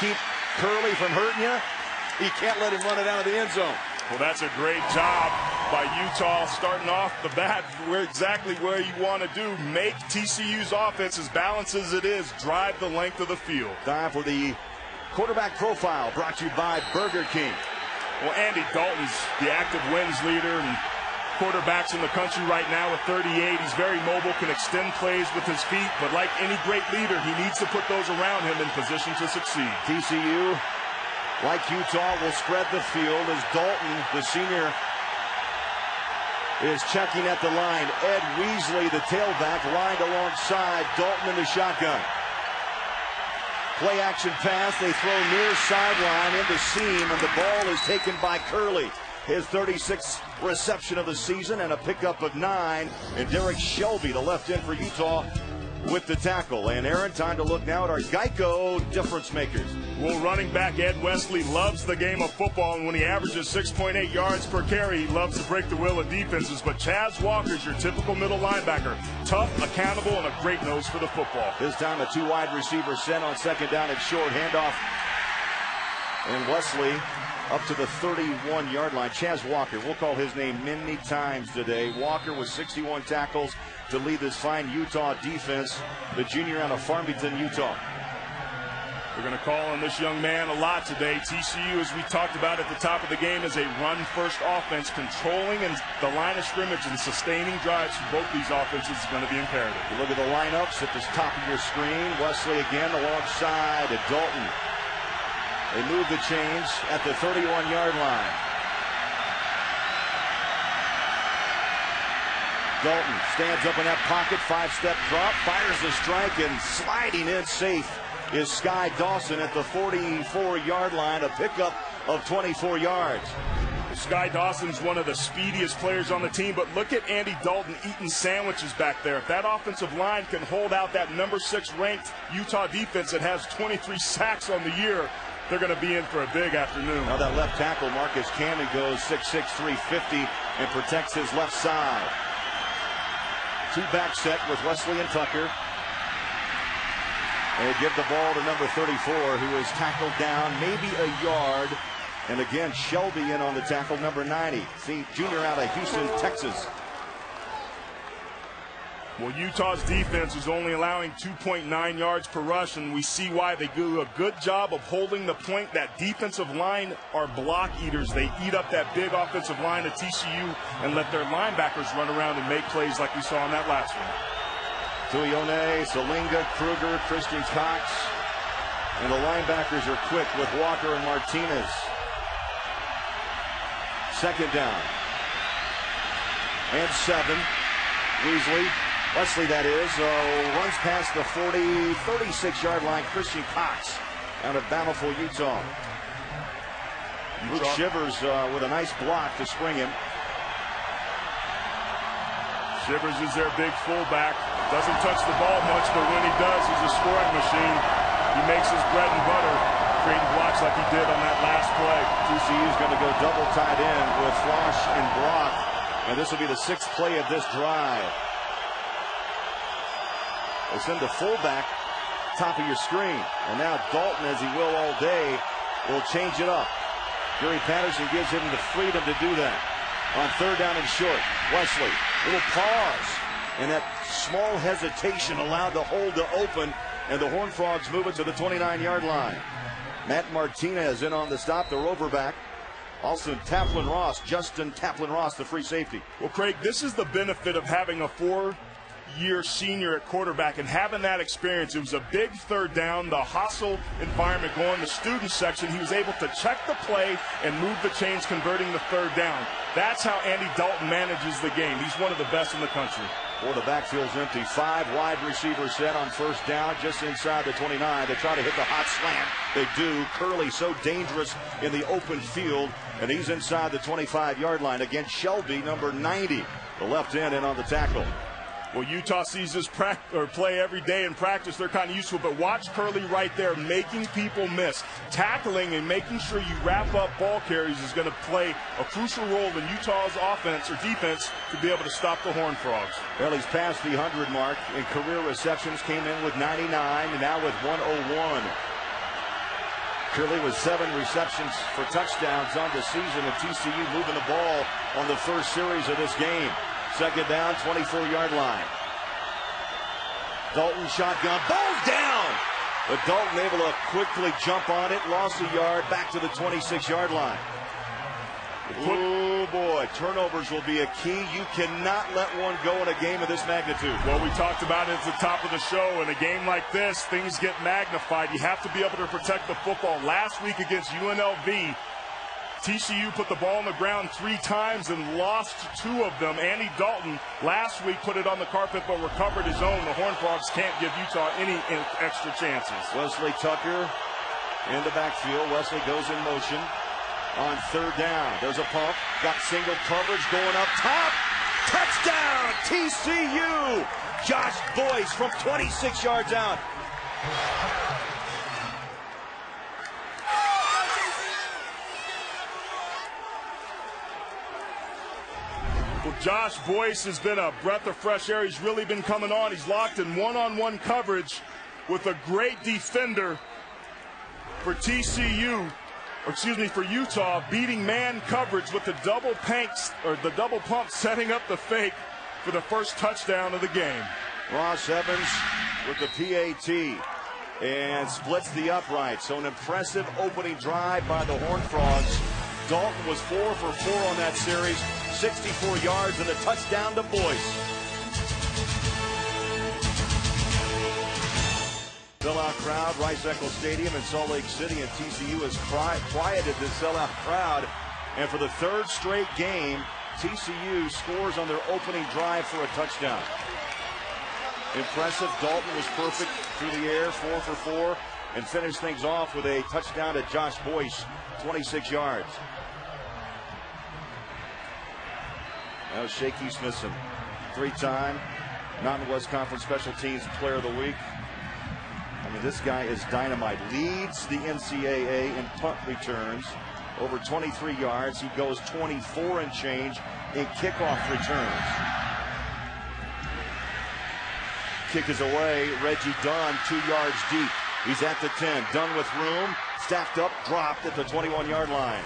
keep Curley from hurting you, you can't let him run it out of the end zone. Well, that's a great job by Utah starting off the bat exactly where you want to do. Make TCU's offense as balanced as it is. Drive the length of the field. Time for the quarterback profile brought to you by Burger King. Well, Andy Dalton's the active wins leader and quarterbacks in the country right now with 38. He's very mobile, can extend plays with his feet, but like any great leader, he needs to put those around him in position to succeed. TCU, like Utah, will spread the field as Dalton, the senior, is checking at the line. Ed Weasley, the tailback, lined alongside Dalton in the shotgun. Play action pass. They throw near sideline into seam, and the ball is taken by Curley. His 36th reception of the season and a pickup of 9. And Derek Shelby, the left end for Utah, with the tackle. And Aaron, time to look now at our Geico difference makers. Well, running back Ed Wesley loves the game of football, and when he averages 6.8 yards per carry, he loves to break the will of defenses. But Chaz Walker's your typical middle linebacker. Tough, accountable, and a great nose for the football. This time a 2 wide receiver set on second down and short handoff. And Wesley up to the 31-yard line. Chaz Walker, we'll call his name many times today. Walker with 61 tackles to lead this fine Utah defense. The junior out of Farmington, Utah. We're going to call on this young man a lot today. TCU, as we talked about at the top of the game, is a run-first offense. Controlling and the line of scrimmage and sustaining drives for both these offenses is going to be imperative. You look at the lineups at the top of your screen. Wesley again alongside Dalton. They move the chains at the 31-yard line. Dalton stands up in that pocket, 5-step drop, fires the strike, and sliding in safe is Sky Dawson at the 44-yard line, a pickup of 24 yards. Sky Dawson's one of the speediest players on the team, but look at Andy Dalton eating sandwiches back there. If that offensive line can hold out that number 6 ranked Utah defense that has 23 sacks on the year, they're going to be in for a big afternoon. Now that left tackle, Marcus Camden, goes 6'6", 350 and protects his left side. 2-back set with Wesley and Tucker. They give the ball to number 34, who is tackled down maybe a yard. And again, Shelby in on the tackle, number 90. See, junior out of Houston, Texas. Well, Utah's defense is only allowing 2.9 yards per rush, and we see why. They do a good job of holding the point. That defensive line are block eaters. They eat up that big offensive line of TCU and let their linebackers run around and make plays like we saw in that last one. Tuione, Salinga, Kruger, Christian Cox. And the linebackers are quick with Walker and Martinez. Second down. And 7. Wesley, that is, runs past the 36-yard line. Christian Cox out of Bountiful, Utah. Luke Shivers with a nice block to spring him. Shivers is their big fullback. Doesn't touch the ball much, but when he does, he's a scoring machine. He makes his bread and butter, creating blocks like he did on that last play. TCU is going to go double tight end with Flosh and Brock. And this will be the 6th play of this drive. They send the fullback top of your screen. And now Dalton, as he will all day, will change it up. Gary Patterson gives him the freedom to do that. On 3rd down and short, Wesley, little pause. And that small hesitation allowed the hole to open. And the Horned Frogs move it to the 29-yard line. Matt Martinez in on the stop, the roverback. Also Justin Taplin-Ross, the free safety. Well, Craig, this is the benefit of having a 4-year senior at quarterback and having that experience. It was a big 3rd down, the hostile environment going, the student section. He was able to check the play and move the chains, converting the 3rd down. That's how Andy Dalton manages the game. He's one of the best in the country. Well, the backfield's empty. 5 wide receivers set on 1st down, just inside the 29. They try to hit the hot slant. They do. Curley so dangerous in the open field, and he's inside the 25-yard line against Shelby, number 90, the left end in on the tackle. Well, Utah sees this play every day in practice. They're kind of used to it, but watch Curley right there making people miss. Tackling and making sure you wrap up ball carries is going to play a crucial role in Utah's offense or defense to be able to stop the Horned Frogs. Well, he's past the 100 mark in career receptions, came in with 99, and now with 101. Curley with 7 receptions for touchdowns on the season, and TCU moving the ball on the first series of this game. Second down, 24-yard line. Dalton shotgun, ball's down! But Dalton able to quickly jump on it, lost a yard, back to the 26-yard line. Oh boy, turnovers will be a key. You cannot let one go in a game of this magnitude. Well, we talked about it at the top of the show. In a game like this, things get magnified. You have to be able to protect the football. Last week against UNLV, TCU put the ball on the ground 3 times and lost 2 of them. Andy Dalton last week put it on the carpet but recovered his own. The Horned Frogs can't give Utah any extra chances. Wesley Tucker in the backfield. Wesley goes in motion on third down. There's a pump. Got single coverage going up top. Touchdown, TCU! Josh Boyce from 26 yards out. Well, Josh Boyce has been a breath of fresh air. He's really been coming on. He's locked in one-on-one coverage with a great defender for TCU. For Utah, beating man coverage with the double pump, setting up the fake for the first touchdown of the game. Ross Evans with the PAT and splits the upright. So an impressive opening drive by the Horned Frogs. Dalton was 4 for 4 on that series, 64 yards and a touchdown to Boyce. Sellout crowd, Rice-Eccles Stadium in Salt Lake City, and TCU has quieted the sellout crowd. And for the 3rd straight game, TCU scores on their opening drive for a touchdown. Impressive. Dalton was perfect through the air, 4 for 4, and finished things off with a touchdown to Josh Boyce, 26 yards. That was Shaky Smithson, 3-time Mountain West Conference Special Teams Player of the Week. I mean, this guy is dynamite. Leads the NCAA in punt returns, over 23 yards. He goes 24 and change in kickoff returns. Kick is away. Reggie Dunn, 2 yards deep. He's at the 10. Dunn with room. Stacked up, dropped at the 21-yard line.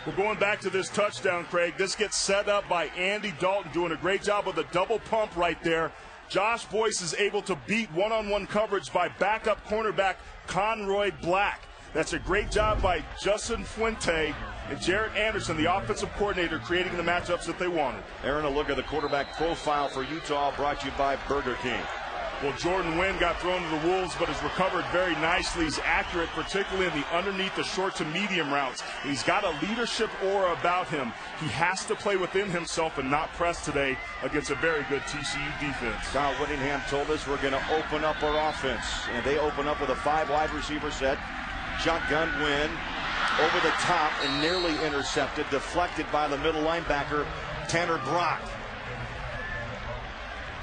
We're going back to this touchdown, Craig. This gets set up by Andy Dalton, doing a great job with a double pump right there. Josh Boyce is able to beat one-on-one coverage by backup cornerback Conroy Black. That's a great job by Justin Fuente and Jarrett Anderson, the offensive coordinator, creating the matchups that they wanted. Aaron, a look at the quarterback profile for Utah, brought to you by Burger King. Well, Jordan Wynn got thrown to the wolves, but has recovered very nicely. He's accurate, particularly in the underneath the short to medium routes. He's got a leadership aura about him. He has to play within himself and not press today against a very good TCU defense. Kyle Whittingham told us we're going to open up our offense, and they open up with a 5 wide receiver set. Shotgun Wynn over the top and nearly intercepted, deflected by the middle linebacker, Tanner Brock.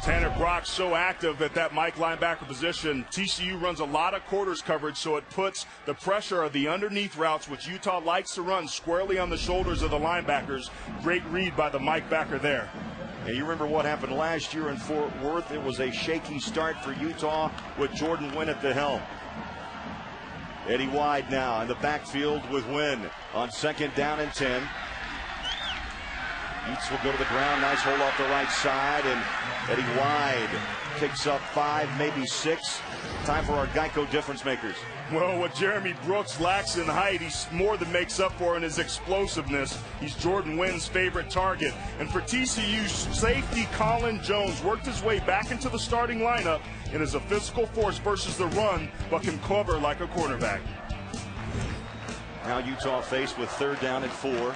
Tanner Brock so active at that Mike linebacker position. TCU runs a lot of quarters coverage, so it puts the pressure of the underneath routes, which Utah likes to run, squarely on the shoulders of the linebackers. Great read by the Mike backer there. And you remember what happened last year in Fort Worth. It was a shaky start for Utah with Jordan Wynn at the helm. Eddie Wide now in the backfield with Wynn on 2nd down and 10. Eats will go to the ground. Nice hole off the right side, and Eddie Wide picks up 5, maybe 6. Time for our Geico difference makers. Well, what Jeremy Brooks lacks in height, he more than makes up for in his explosiveness. He's Jordan Wynn's favorite target. And for TCU, safety Colin Jones worked his way back into the starting lineup and is a physical force versus the run, but can cover like a cornerback. Now Utah faced with 3rd down and 4.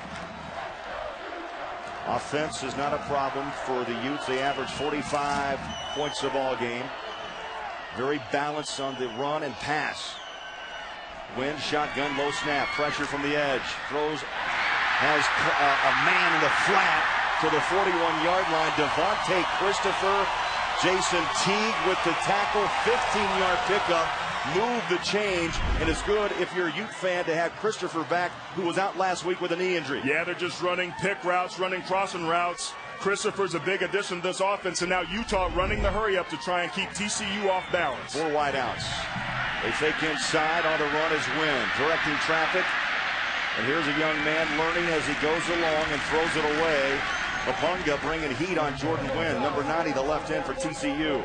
Offense is not a problem for the Utes. They average 45 points a ball game. Very balanced on the run and pass. Wynn shotgun, low snap, pressure from the edge. Throws, has a man in the flat to the 41-yard line. Devontae Christopher, Jason Teague with the tackle, 15-yard pickup. Move the change, and it's good if you're a Ute fan to have Christopher back, who was out last week with a knee injury. Yeah, they're just running pick routes, running crossing routes. Christopher's a big addition to this offense, and now Utah running the hurry up to try and keep TCU off balance. 4 wide outs. They fake inside. On the run is Wynn, directing traffic. And here's a young man learning as he goes along and throws it away. Mapunga bringing heat on Jordan Wynn, number 90, the left end for TCU.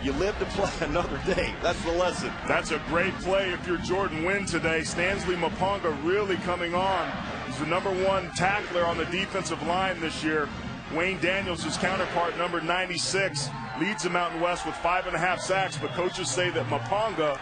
You live to play another day. That's the lesson. That's a great play if you're Jordan Wynn today. Stanley Mapunga really coming on. He's the number 1 tackler on the defensive line this year. Wayne Daniels, his counterpart, number 96, leads the Mountain West with 5.5 sacks. But coaches say that Mapunga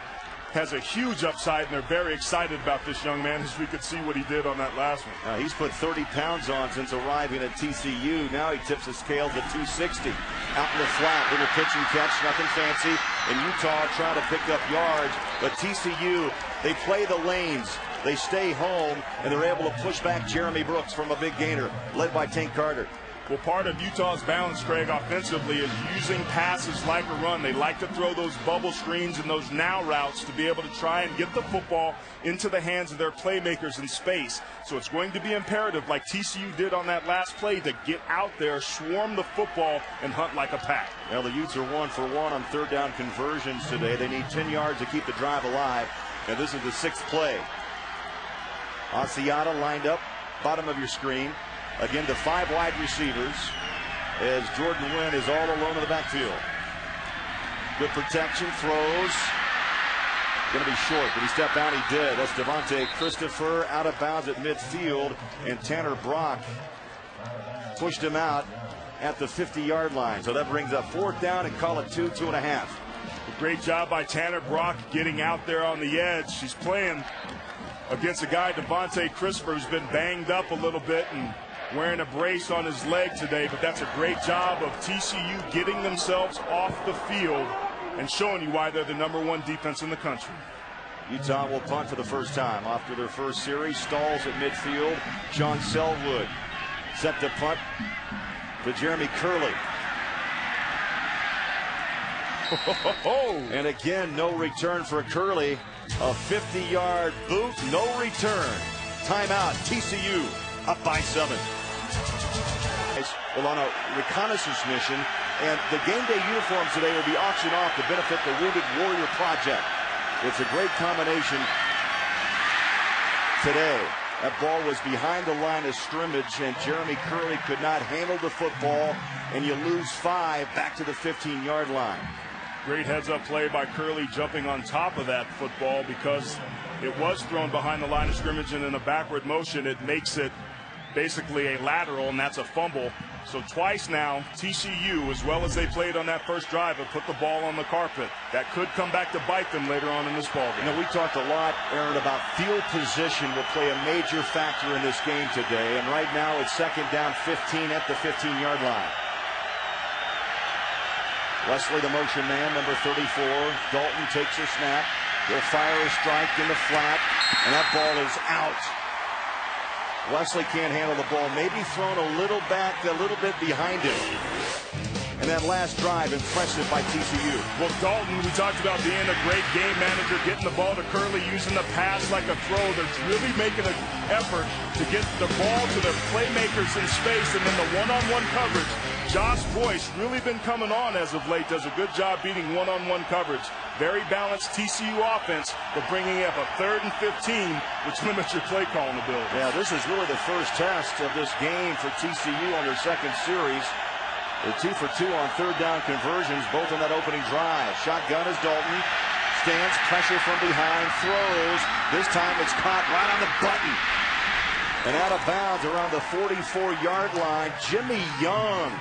has a huge upside, and they're very excited about this young man, as we could see what he did on that last one. He's put 30 pounds on since arriving at TCU. Now he tips the scales at 260. Out in the flat, little pitch and catch, nothing fancy. And Utah trying to pick up yards, but TCU, they play the lanes. They stay home, and they're able to push back Jeremy Brooks from a big gainer, led by Tank Carter. Well, part of Utah's balance, Craig, offensively is using passes like a run. They like to throw those bubble screens and those now routes to be able to try and get the football into the hands of their playmakers in space. So it's going to be imperative, like TCU did on that last play, to get out there, swarm the football, and hunt like a pack. Well, the Utes are 1 for 1 on third down conversions today. They need 10 yards to keep the drive alive. And this is the 6th play. Asiata lined up, bottom of your screen. Again, the 5 wide receivers as Jordan Wynn is all alone in the backfield. Good protection, throws. Going to be short. Did he step out? He did. That's Devontae Christopher out of bounds at midfield, and Tanner Brock pushed him out at the 50-yard line. So that brings up 4th down and call it 2.5. Great job by Tanner Brock getting out there on the edge. He's playing against a guy, Devontae Christopher, who's been banged up a little bit and wearing a brace on his leg today, but that's a great job of TCU getting themselves off the field and showing you why they're the number 1 defense in the country. Utah will punt for the first time after their first series. Stalls at midfield. John Selwood set to punt to Jeremy Curley. And again, no return for Curley. A 50-yard boot, no return. Timeout, TCU up by 7. Well, on a reconnaissance mission, and the game day uniforms today will be auctioned off to benefit the Wounded Warrior Project. It's a great combination today. That ball was behind the line of scrimmage, and Jeremy Curley could not handle the football, and you lose 5 back to the 15-yard line. Great heads-up play by Curley, jumping on top of that football because it was thrown behind the line of scrimmage, and in a backward motion, it makes it basically a lateral, and that's a fumble. So twice now, TCU, as well as they played on that first drive, have put the ball on the carpet. That could come back to bite them later on in this ballgame. You know, we talked a lot, Aaron, about field position will play a major factor in this game today, and right now it's 2nd down 15 at the 15-yard line. Wesley, the motion man, number 34. Dalton takes a snap. He'll fire a strike in the flat, and that ball is out. Wesley can't handle the ball. Maybe thrown a little back, a little bit behind him. And that last drive, impressive by TCU. Well, Dalton, we talked about being a great game manager, getting the ball to Curley, using the pass like a throw. They're really making an effort to get the ball to their playmakers in space, and then the one-on-one coverage. Josh Boyce really been coming on as of late, does a good job beating one-on-one coverage. Very balanced TCU offense, but bringing up a 3rd and 15, which limits your play calling ability. Yeah, this is really the first test of this game for TCU on their 2nd series. They're 2 for 2 on 3rd down conversions, both on that opening drive. Shotgun is Dalton. Stands, pressure from behind, throws. This time it's caught right on the button. And out of bounds around the 44-yard line, Jimmy Young.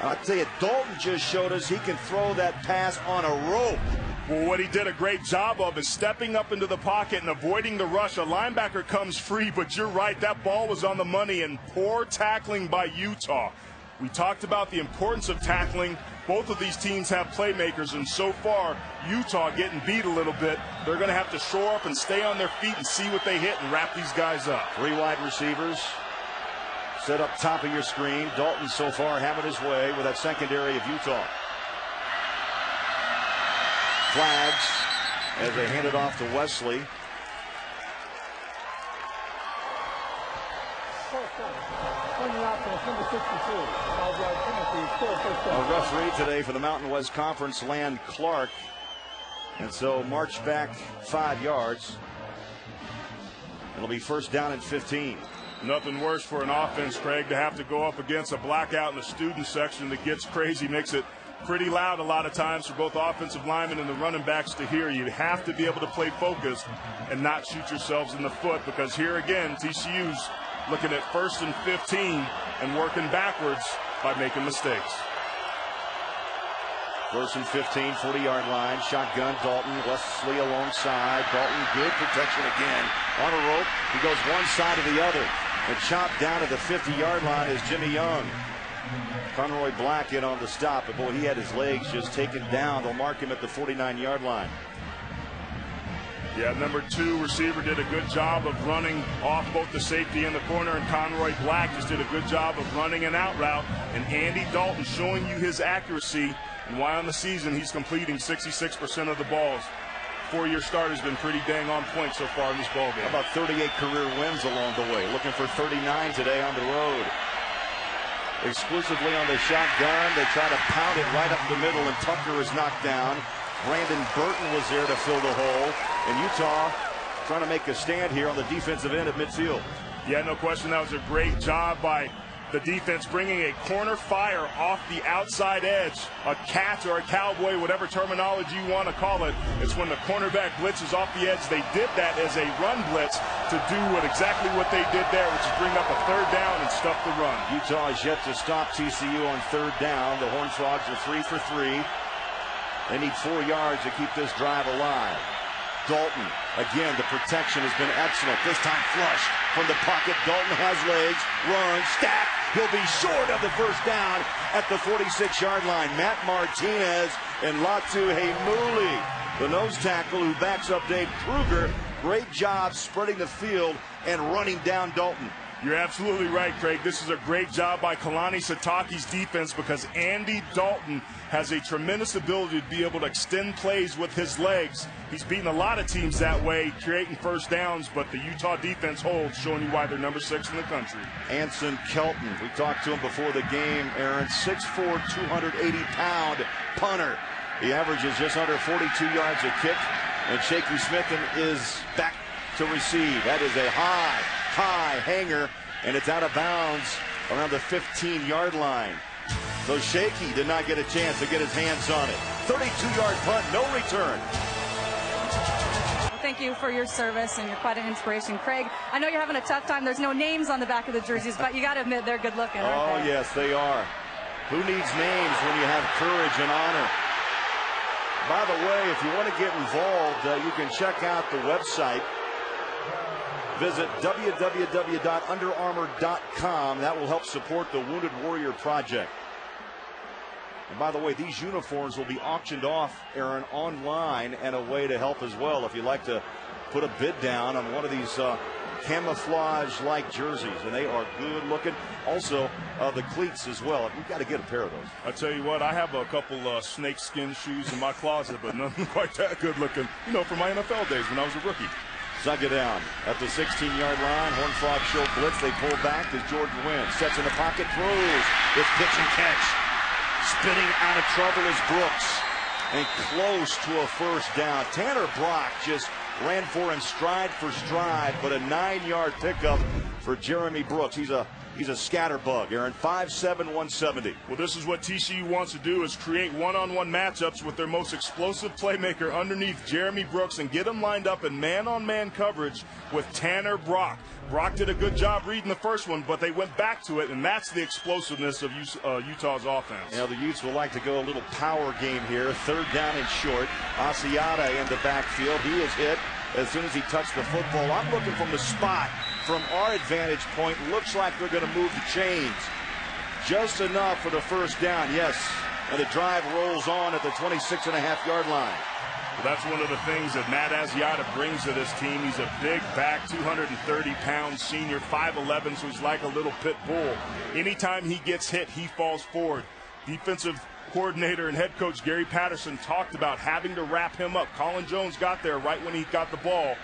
I'll tell you, Dalton just showed us he can throw that pass on a rope. Well, what he did a great job of is stepping up into the pocket and avoiding the rush. A linebacker comes free, but you're right, that ball was on the money, and poor tackling by Utah. We talked about the importance of tackling. Both of these teams have playmakers, and so far, Utah getting beat a little bit. They're going to have to shore up and stay on their feet and see what they hit and wrap these guys up. 3 wide receivers set up top of your screen. Dalton so far having his way with that secondary of Utah. Flags as they hand it off to Wesley. A referee today for the Mountain West Conference, Land Clark. And so march back 5 yards. It'll be first down and 15. Nothing worse for an offense, Craig, to have to go up against a blackout in the student section that gets crazy, makes it pretty loud a lot of times for both offensive linemen and the running backs to hear. You have to be able to play focused and not shoot yourselves in the foot, because here again, TCU's looking at first and 15 and working backwards by making mistakes. First and 15, 40-yard line. Shotgun, Dalton, Wesley alongside. Dalton, good protection again. On a rope, he goes one side to the other. And chopped down to the 50-yard line is Jimmy Young. Conroy Black in on the stop, but boy, he had his legs just taken down. They'll mark him at the 49-yard line. Yeah, number 2 receiver did a good job of running off both the safety and the corner, and Conroy Black just did a good job of running an out route. And Andy Dalton showing you his accuracy and why on the season he's completing 66% of the balls. 4-year start has been pretty dang on point so far in this ball game. How about 38 career wins along the way? Looking for 39 today on the road. Exclusively on the shotgun. They try to pound it right up the middle, and Tucker is knocked down. Brandon Burton was there to fill the hole. And Utah trying to make a stand here on the defensive end of midfield. Yeah, no question. That was a great job by the defense, bringing a corner fire off the outside edge, a cat or a cowboy, whatever terminology you want to call it. It's when the cornerback blitzes off the edge. They did that as a run blitz to do exactly what they did there, which is bring up a third down and stuff the run. Utah is yet to stop TCU on third down. The Horned Frogs are 3 for 3. They need 4 yards to keep this drive alive. Dalton, again, the protection has been excellent. This time flush from the pocket. Dalton has legs, runs, stack. He'll be short of the first down at the 46-yard line. Matt Martinez and Latu Heimuli, the nose tackle who backs up Dave Kruger. Great job spreading the field and running down Dalton. You're absolutely right, Craig. This is a great job by Kalani Sitake's defense, because Andy Dalton has a tremendous ability to be able to extend plays with his legs. He's beaten a lot of teams that way, creating first downs, but the Utah defense holds, showing you why they're number 6 in the country. Anson Kelton, we talked to him before the game, Aaron, 6'4", 280-pound punter. He averages just under 42 yards a kick, and Shaky Smith is back to receive. That is a high hanger, and it's out of bounds around the 15-yard line. So Shaky did not get a chance to get his hands on it. 32-yard punt, no return. Well, thank you for your service, and you're quite an inspiration. Craig, I know you're having a tough time. There's no names on the back of the jerseys, but you got to admit they're good looking, aren't they? Yes, they are. Who needs names when you have courage and honor? By the way, if you want to get involved, you can check out the website. Visit www.underarmour.com. That will help support the Wounded Warrior Project. And by the way, these uniforms will be auctioned off, Aaron, online, and a way to help as well if you'd like to put a bid down on one of these camouflage-like jerseys. And they are good looking. Also, the cleats as well. We've got to get a pair of those. I tell you what, I have a couple snakeskin shoes in my closet, but nothing quite that good looking, from my NFL days when I was a rookie. Second down at the 16-yard line. Horned Frogs show blitz. They pull back as Jordan Wynn sets in the pocket, throws. It's pitch and catch. Spinning out of trouble is Brooks. And close to a first down. Tanner Brock just ran for him stride for stride, but a 9-yard pickup for Jeremy Brooks. He's a scatterbug, Aaron. 5'7", 170. Well, this is what TCU wants to do, is create one-on-one matchups with their most explosive playmaker underneath Jeremy Brooks and get him lined up in man-on-man coverage with Tanner Brock. Brock did a good job reading the first one, but they went back to it, and that's the explosiveness of Utah's offense. The Utes will like to go a little power game here. Third down and short. Asiata in the backfield. He is hit as soon as he touched the football. I'm looking from the spot. From our advantage point, looks like they're going to move the chains. Just enough for the first down, yes. And the drive rolls on at the 26.5-yard line. Well, that's one of the things that Matt Asiata brings to this team. He's a big back, 230-pound senior, 5'11", so he's like a little pit bull. Anytime he gets hit, he falls forward. Defensive coordinator and head coach Gary Patterson talked about having to wrap him up. Colin Jones got there right when he got the ball,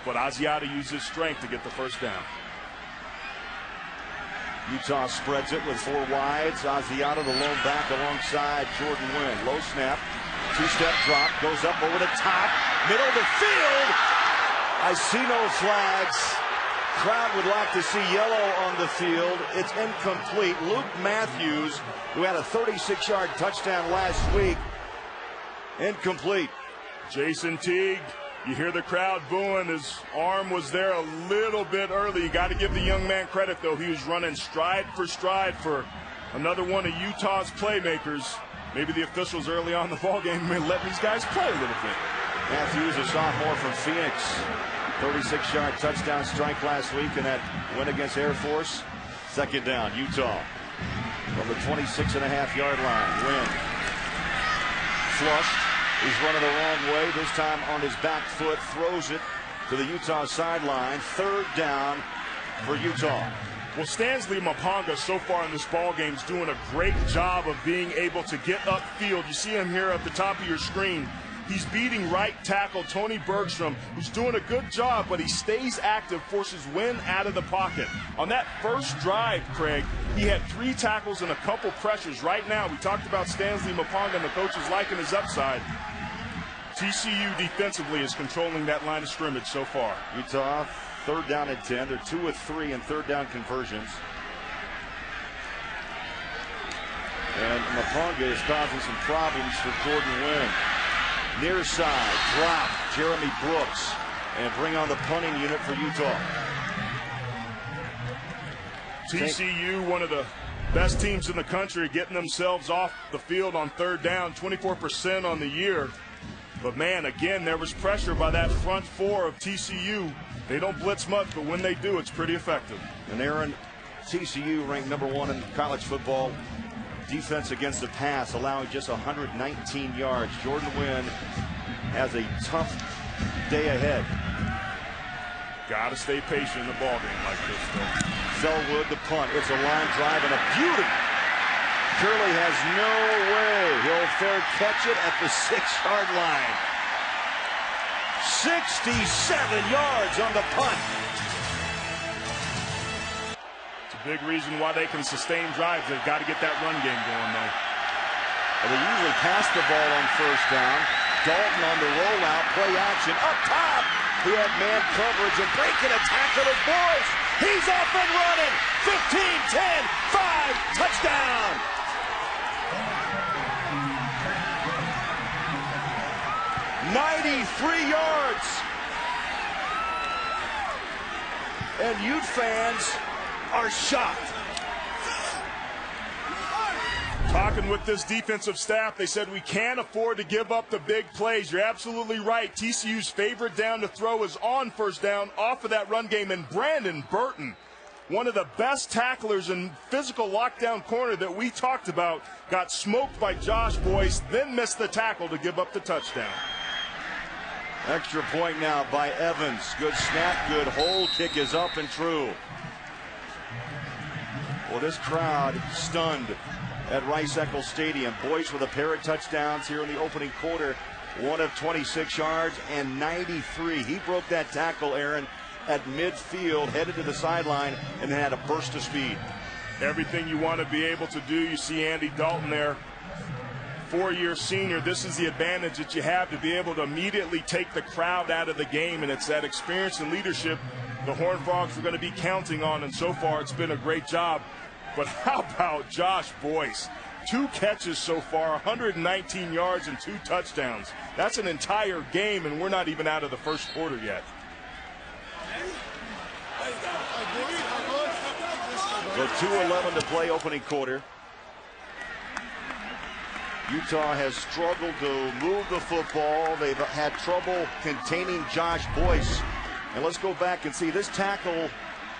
but Asiata used his strength to get the first down. Utah spreads it with 4 wides. Asiata, the lone back, alongside Jordan Wynn. Low snap, 2-step drop, goes up over the top, middle of the field. I see no flags. Crowd would like to see yellow on the field. It's incomplete. Luke Matthews, who had a 36-yard touchdown last week, incomplete. Jason Teague, you hear the crowd booing. His arm was there a little bit early. You got to give the young man credit, though. He was running stride for another one of Utah's playmakers. Maybe the officials early on in the ballgame may let these guys play a little bit. Matthews, a sophomore from Phoenix, 36-yard touchdown strike last week in that win against Air Force. Second down, Utah from the 26.5-yard line. Wynn flushed. He's running the wrong way. This time on his back foot, throws it to the Utah sideline. Third down for Utah. Well, Stanley Maponga so far in this ball game is doing a great job of being able to get upfield. You see him here at the top of your screen. He's beating right tackle Tony Bergstrom, who's doing a good job, but he stays active, forces Wynn out of the pocket. On that first drive, Craig, he had 3 tackles and a couple pressures. Right now, we talked about Stanley Maponga and the coaches liking his upside. TCU defensively is controlling that line of scrimmage so far. Utah, third down and 10. They're 2 of 3 in third down conversions. And Maponga is causing some problems for Jordan Wynn. Near side, drop, Jeremy Brooks, and bring on the punting unit for Utah. TCU, one of the best teams in the country, getting themselves off the field on third down, 24% on the year. But man, again, there was pressure by that front 4 of TCU. They don't blitz much, but when they do, it's pretty effective. And Aaron, TCU ranked number 1 in college football defense against the pass, allowing just 119 yards. Jordan Wynn has a tough day ahead. Got to stay patient in the ballgame like this, though. Selwood, the punt. It's a line drive and a beauty. Curley has no way. He'll fair catch it at the 6-yard line. 67 yards on the punt. Big reason why they can sustain drives. They've got to get that run game going, though. Well, they usually pass the ball on first down. Dalton on the rollout, play action up top. He had man coverage and breaking a tackle of Boyce. He's off and running. 15, 10, 5, touchdown. .93 yards. And Ute fans are shocked. Talking with this defensive staff, they said we can't afford to give up the big plays. You're absolutely right. TCU's favorite down to throw is on first down off of that run game. And Brandon Burton, one of the best tacklers in physical lockdown corner that we talked about, got smoked by Josh Boyce, then missed the tackle to give up the touchdown. Extra point now by Evans. Good snap, good hold. Kick is up and true. Well, this crowd stunned at Rice-Eccles Stadium. Boyce with a pair of touchdowns here in the opening quarter. 1 of 26 yards and 93. He broke that tackle, Aaron, at midfield, headed to the sideline, and had a burst of speed. Everything you want to be able to do. You see Andy Dalton there, 4-year senior. This is the advantage that you have to be able to immediately take the crowd out of the game, and it's that experience and leadership the Horned Frogs are going to be counting on, and so far it's been a great job. But how about Josh Boyce? 2 catches so far, 119 yards and 2 touchdowns. That's an entire game, and we're not even out of the first quarter yet. So 2:11 to play, opening quarter. Utah has struggled to move the football. They've had trouble containing Josh Boyce. And let's go back and see this tackle.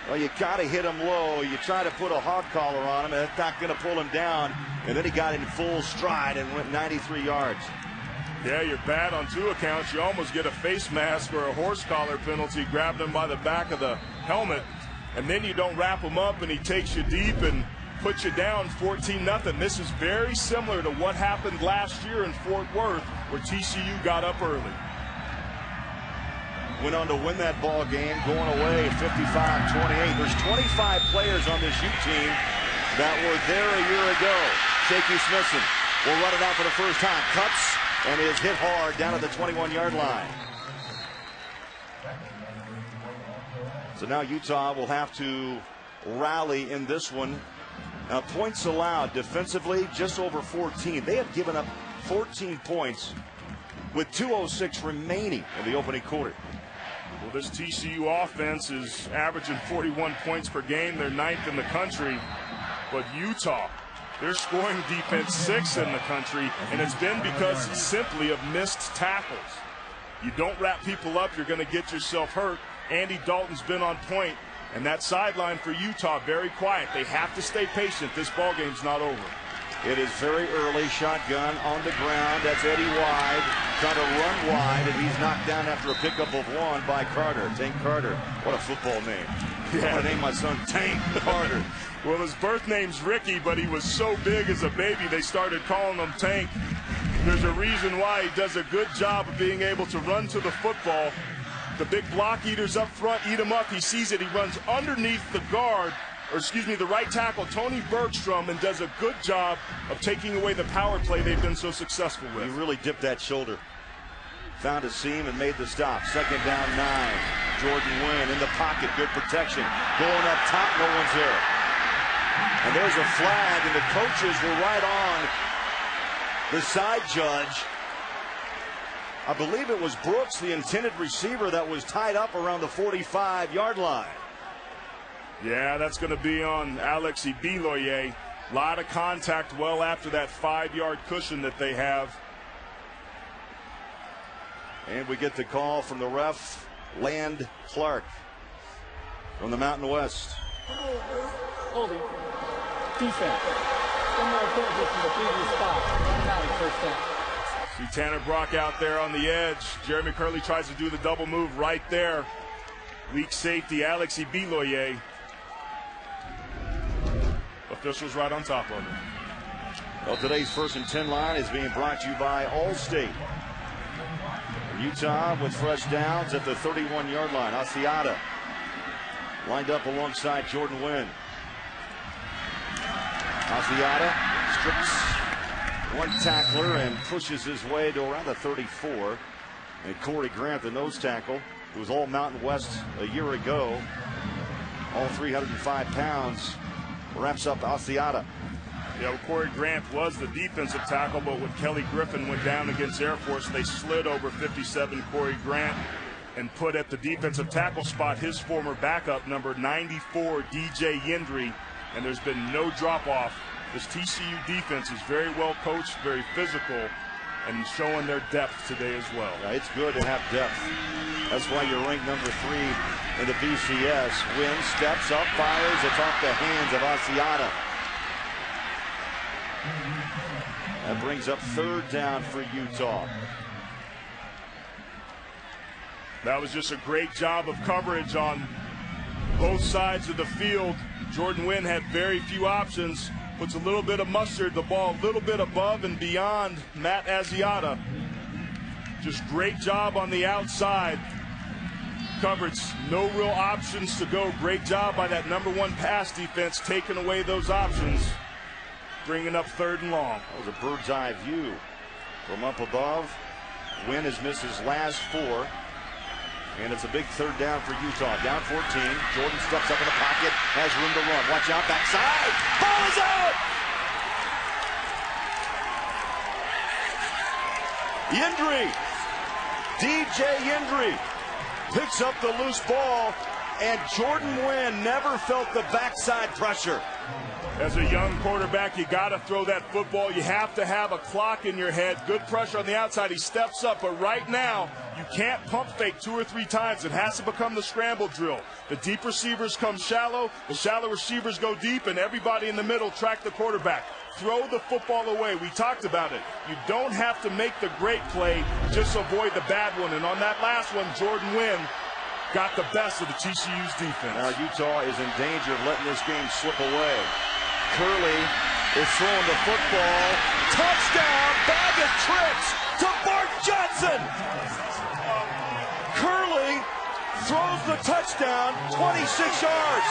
Well, you got to hit him low. You try to put a hog collar on him, and that's not going to pull him down. And then he got in full stride and went 93 yards. Yeah, you're bad on 2 accounts. You almost get a face mask or a horse collar penalty. Grabbed him by the back of the helmet, and then you don't wrap him up, and he takes you deep and puts you down 14-0. This is very similar to what happened last year in Fort Worth, where TCU got up early. went on to win that ball game, going away 55-28. There's 25 players on this U team that were there a year ago. Shaky Smithson will run it out for the first time. Cuts and is hit hard down at the 21-yard line. So now Utah will have to rally in this one. Now, points allowed defensively just over 14. They have given up 14 points with 2:06 remaining in the opening quarter. Well, this TCU offense is averaging 41 points per game. They're 9th in the country. But Utah, they're scoring defense 6th in the country, and it's been because simply of missed tackles. You don't wrap people up, you're going to get yourself hurt. Andy Dalton's been on point, and that sideline for Utah, very quiet. They have to stay patient. This ball game's not over. It is very early. Shotgun on the ground. That's Eddie Wide trying to run wide, and he's knocked down after a pickup of 1 by Carter. Tank Carter. What a football name. Yeah. I want to name my son Tank Carter. Well, his birth name's Ricky, but he was so big as a baby they started calling him Tank. There's a reason why. He does a good job of being able to run to the football. The big block eaters up front eat him up. He sees it. He runs underneath the guard, or excuse me, the right tackle, Tony Bergstrom, and does a good job of taking away the power play they've been so successful with. He really dipped that shoulder. Found a seam and made the stop. 2nd down 9. Jordan Wynn in the pocket. Good protection. Going up top. No one's there. And there's a flag, and the coaches were right on the side judge. I believe it was Brooks, the intended receiver, that was tied up around the 45-yard line. Yeah, that's going to be on Alex Ibiloye. A lot of contact well after that 5-yard cushion that they have. And we get the call from the ref, Land Clark, from the Mountain West. Holding. Defense. Similar penalty from the previous spot. First down. See Tanner Brock out there on the edge. Jeremy Curley tries to do the double move right there. Weak safety Alex Ibiloye. Officials right on top of him. Well, today's 1st and 10 line is being brought to you by Allstate. Utah with fresh downs at the 31-yard line. Asiata lined up alongside Jordan Wynn. Asiata strips 1 tackler and pushes his way to around the 34. And Corey Grant, the nose tackle, who was all Mountain West a year ago, all 305 pounds, wraps up Asiata. Yeah, well, Corey Grant was the defensive tackle, but when Kelly Griffin went down against Air Force, they slid over 57 Corey Grant and put at the defensive tackle spot his former backup, number 94, DJ Yendry, and there's been no drop-off. This TCU defense is very well coached, very physical, and showing their depth today as well. Yeah, it's good to have depth. That's why you're ranked number 3 in the BCS. Wynn steps up, fires. It's off the hands of Asiata. That brings up 3rd down for Utah. That was just a great job of coverage on both sides of the field. Jordan Wynn had very few options. Puts a little bit of mustard, the ball a little bit above and beyond Matt Asiata. Just great job on the outside. Coverage, no real options to go. Great job by that number 1 pass defense, taking away those options, bringing up 3rd and long. That was a bird's eye view from up above. Wynn has missed his last 4. And it's a big 3rd down for Utah. Down 14. Jordan steps up in the pocket, has room to run. Watch out, backside. Ball is out! Yendry. DJ Yendry picks up the loose ball, and Jordan Wynn never felt the backside pressure. As a young quarterback, you got to throw that football. You have to have a clock in your head. Good pressure on the outside. He steps up, but right now, you can't pump fake 2 or 3 times. It has to become the scramble drill. The deep receivers come shallow, the shallow receivers go deep, and everybody in the middle track the quarterback. Throw the football away. We talked about it. You don't have to make the great play, just avoid the bad one. And on that last one, Jordan Wynn got the best of the TCU's defense. Now Utah is in danger of letting this game slip away. Curley is throwing the football. Touchdown, bag of tricks to Bart Johnson. Curley touchdown, 26 yards.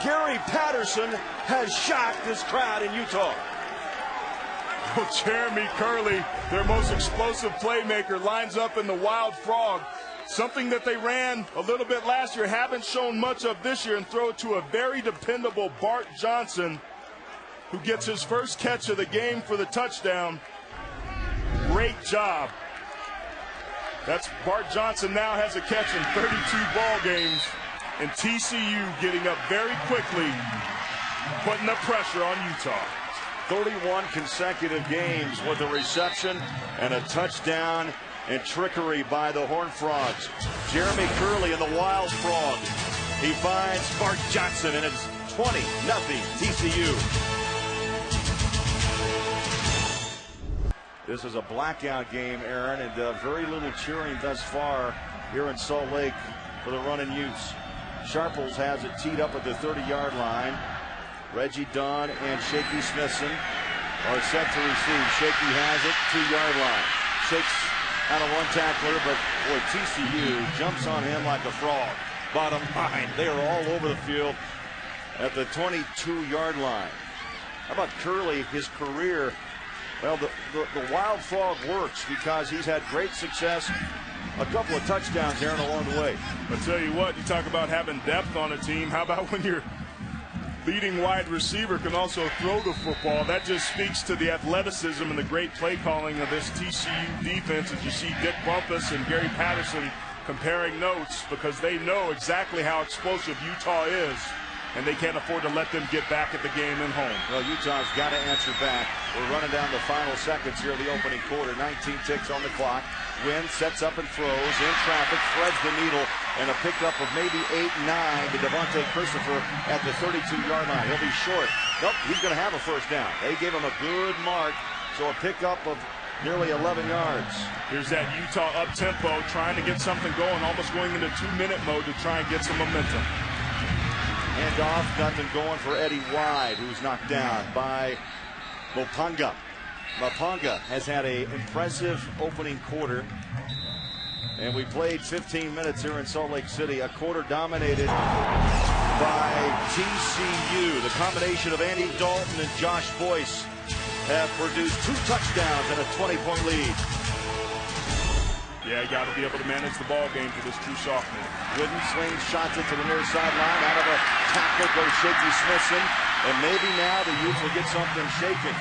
Gary Patterson has shocked this crowd in Utah. Well, Jeremy Curley, their most explosive playmaker, lines up in the Wild Frog. Something that they ran a little bit last year, haven't shown much of this year, and throw it to a very dependable Bart Johnson, who gets his first catch of the game for the touchdown. Great job. That's Bart Johnson now has a catch in 32 ball games, and TCU getting up very quickly, putting the pressure on Utah. 31 consecutive games with a reception and a touchdown, and trickery by the Horned Frogs. Jeremy Curley and the Wild Frog. He finds Bart Johnson, and it's 20-0 TCU. This is a blackout game, Aaron, and very little cheering thus far here in Salt Lake for the run and use. Sharples has it teed up at the 30-yard line. Reggie Dunn and Shaky Smithson are set to receive. Shaky has it, 2-yard line. Shakes out of one tackler, but boy, TCU jumps on him like a frog. Bottom line, they are all over the field at the 22-yard line. How about Curley, his career? Well, the Wild Frog works because he's had great success. A couple of touchdowns there along the way. I'll tell you what, you talk about having depth on a team. How about when your leading wide receiver can also throw the football? That just speaks to the athleticism and the great play calling of this TCU defense, as you see Dick Bumpus and Gary Patterson comparing notes, because they know exactly how explosive Utah is, and they can't afford to let them get back at the game and home. Well, Utah's got to answer back. We're running down the final seconds here of the opening quarter. 19 ticks on the clock. Wynn sets up and throws in traffic, threads the needle, and a pickup of maybe 8-9 to Devontae Christopher at the 32-yard line. He'll be short. Nope, he's going to have a first down. They gave him a good mark, so a pickup of nearly 11 yards. Here's that Utah up-tempo, trying to get something going, almost going into 2-minute mode to try and get some momentum. Handoff, nothing going for Eddie Wide, who's knocked down by Mopanga. Mopanga has had an impressive opening quarter, and we played 15 minutes here in Salt Lake City, a quarter dominated by TCU. The combination of Andy Dalton and Josh Boyce have produced 2 touchdowns and a 20-point lead. Yeah, you got to be able to manage the ball game for this true sophomore. Wooden shots it to the near sideline. Out of a tackle goes Shaky Smithson, and maybe now the Utes will get something shaken.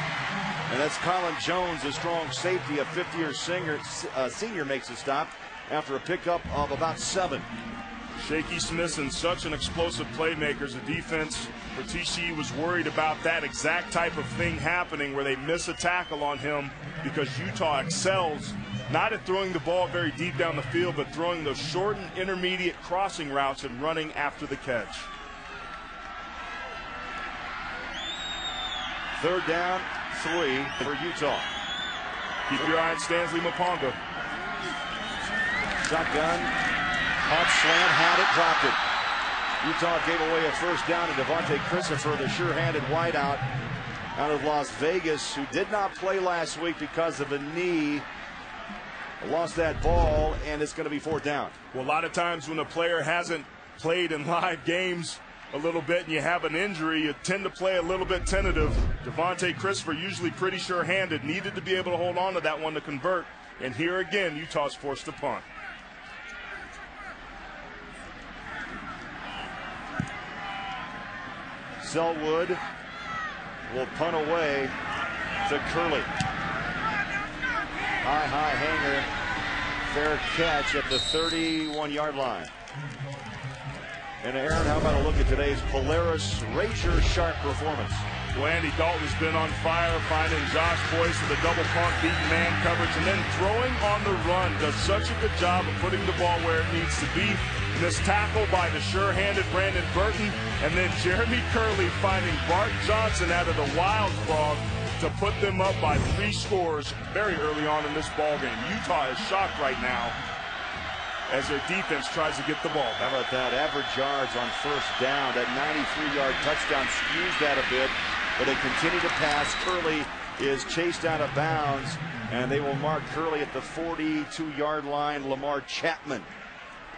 And that's Colin Jones, a strong safety. A 50-year senior makes a stop after a pickup of about 7. Shaky Smithson, such an explosive playmaker. The defense for TCU was worried about that exact type of thing happening, where they miss a tackle on him, because Utah excels not at throwing the ball very deep down the field, but throwing those short and intermediate crossing routes and running after the catch. 3rd down, 3 for Utah. Keep your eye on Stanley Mopanga. Shotgun, hot slam, had it, dropped it. Utah gave away a first down to Devontae Christopher, the sure-handed wideout out of Las Vegas, who did not play last week because of a knee. Lost that ball, and it's going to be 4th down. Well, a lot of times when a player hasn't played in live games a little bit and you have an injury, you tend to play a little bit tentative. Devontae Christopher, usually pretty sure-handed, needed to be able to hold on to that one to convert. And here again, Utah's forced to punt. Selwood will punt away to Curley. High hanger, fair catch at the 31-yard line. And Aaron, how about a look at today's Polaris razor-sharp performance? Well, Andy Dalton's been on fire, finding Josh Boyce with a double pump, beating man coverage, and then throwing on the run. Does such a good job of putting the ball where it needs to be. This tackle by the sure-handed Brandon Burton, and then Jeremy Curley finding Bart Johnson out of the Wild Frog to put them up by 3 scores very early on in this ball game. Utah is shocked right now as their defense tries to get the ball back. How about that? Average yards on first down. That 93-yard touchdown skews that a bit, but they continue to pass. Curley is chased out of bounds, and they will mark Curley at the 42-yard line. Lamar Chapman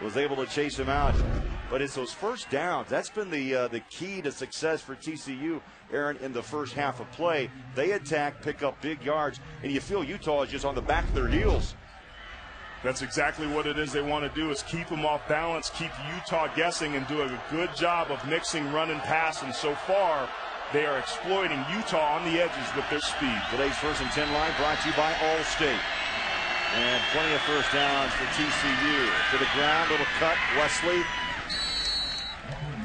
was able to chase him out. But it's those first downs. That's been the key to success for TCU, Aaron, in the first half of play. They attack, pick up big yards, and you feel Utah is just on the back of their heels. That's exactly what it is they want to do, is keep them off balance, keep Utah guessing, and do a good job of mixing run and pass. And so far, they are exploiting Utah on the edges with their speed. Today's 1st and 10 line brought to you by Allstate. And plenty of first downs for TCU. To the ground, little cut, Wesley.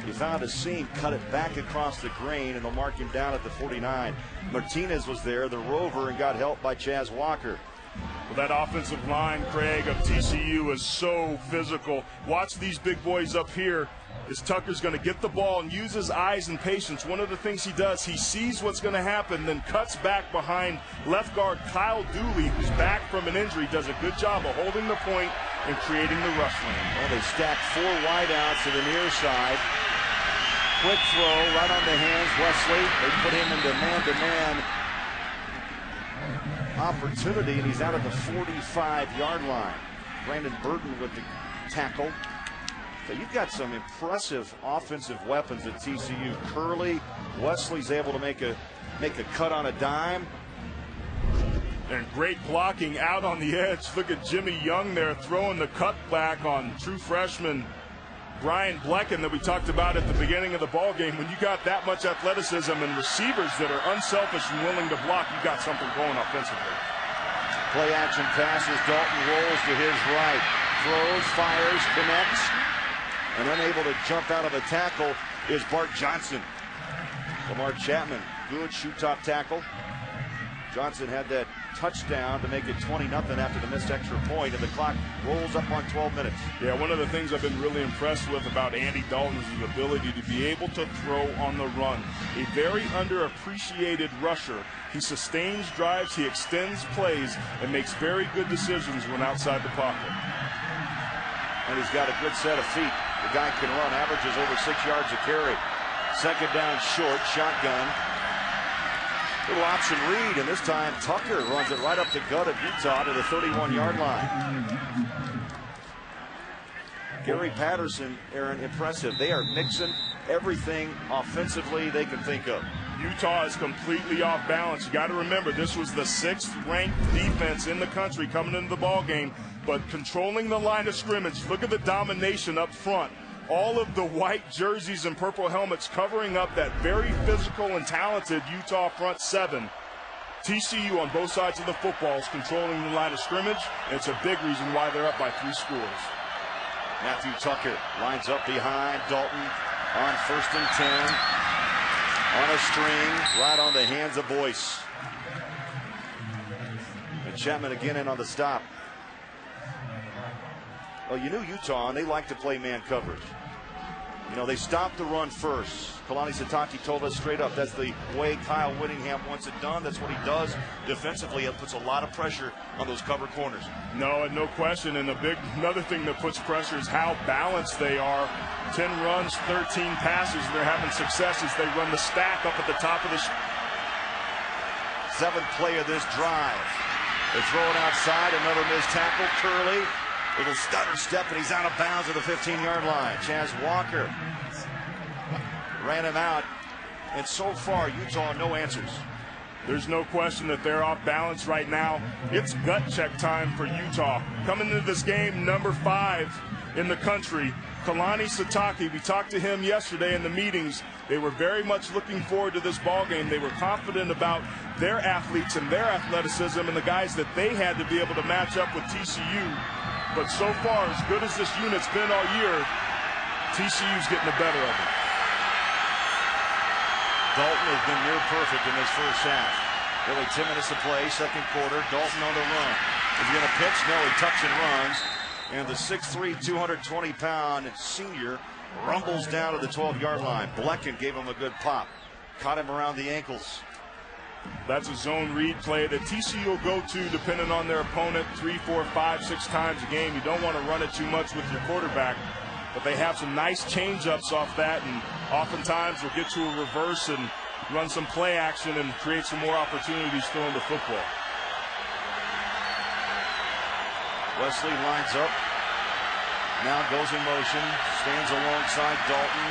He found a seam, cut it back across the grain, and they'll mark him down at the 49. Martinez was there, the rover, and got help by Chaz Walker. Well, that offensive line, Craig, of TCU is so physical. Watch these big boys up here. As Tucker's going to get the ball and use his eyes and patience. One of the things he does, he sees what's going to happen, then cuts back behind left guard Kyle Dooley, who's back from an injury, does a good job of holding the point and creating the rush lane. Well, they stack 4 wideouts to the near side. Quick throw right on the hands, Wesley. They put him into man-to-man opportunity, and he's out at the 45-yard line. Brandon Burton with the tackle. So you've got some impressive offensive weapons at TCU. Curley, Wesley's able to make a cut on a dime. And great blocking out on the edge. Look at Jimmy Young there throwing the cutback on true freshman Brian Blecken that we talked about at the beginning of the ball game. When you got that much athleticism and receivers that are unselfish and willing to block, you got something going offensively. Play action passes. Dalton rolls to his right. Throws, fires, connects. And unable to jump out of a tackle is Bart Johnson. Lamar Chapman, good shoot-top tackle. Johnson had that touchdown to make it 20-0 after the missed extra point, and the clock rolls up on 12 minutes. Yeah, one of the things I've been really impressed with about Andy Dalton is his ability to be able to throw on the run. A very underappreciated rusher. He sustains drives, he extends plays, and makes very good decisions when outside the pocket. And he's got a good set of feet. The guy can run, averages over 6 yards a carry. Second down short, shotgun. Little option read, and this time Tucker runs it right up the gut of Utah to the 31-yard line. Gary Patterson, Aaron, impressive. They are mixing everything offensively they can think of. Utah is completely off balance. You got to remember, this was the 6th ranked defense in the country coming into the ball game, but controlling the line of scrimmage. Look at the domination up front. All of the white jerseys and purple helmets covering up that very physical and talented Utah front 7. TCU on both sides of the football is controlling the line of scrimmage, and it's a big reason why they're up by 3 scores. Matthew Tucker lines up behind Dalton on 1st and 10. On a string, right on the hands of Boyce. And Chapman again in on the stop. Well, you knew Utah, and they like to play man coverage. You know, they stopped the run first. Kalani Sitake told us straight up that's the way Kyle Whittingham wants it done. That's what he does defensively. It puts a lot of pressure on those cover corners. No question. And another thing that puts pressure is how balanced they are. 10 runs, 13 passes. They're having success as they run the stack up at the top of the 7th play of this drive. They're throwing outside. Another missed tackle. Curley. Little stutter step, and he's out of bounds at the 15-yard line. Chaz Walker ran him out, and so far, Utah, no answers. There's no question that they're off balance right now. It's gut check time for Utah. Coming into this game, number 5 in the country, Kalani Sitake. We talked to him yesterday in the meetings. They were very much looking forward to this ball game. They were confident about their athletes and their athleticism and the guys that they had to be able to match up with TCU. But so far, as good as this unit's been all year, TCU's getting the better of it. Dalton has been near perfect in this first half. Really 10 minutes to play, second quarter. Dalton on the run. Is he going to pitch? No, he tucks and runs. And the 6'3", 220-pound senior rumbles down to the 12-yard line. Blecken gave him a good pop. Caught him around the ankles. That's a zone read play that TCU will go to depending on their opponent 3, 4, 5, 6 times a game. You don't want to run it too much with your quarterback, but they have some nice change-ups off that, and oftentimes we'll get to a reverse and run some play action and create some more opportunities throwing the football. Wesley lines up. Now goes in motion. Stands alongside Dalton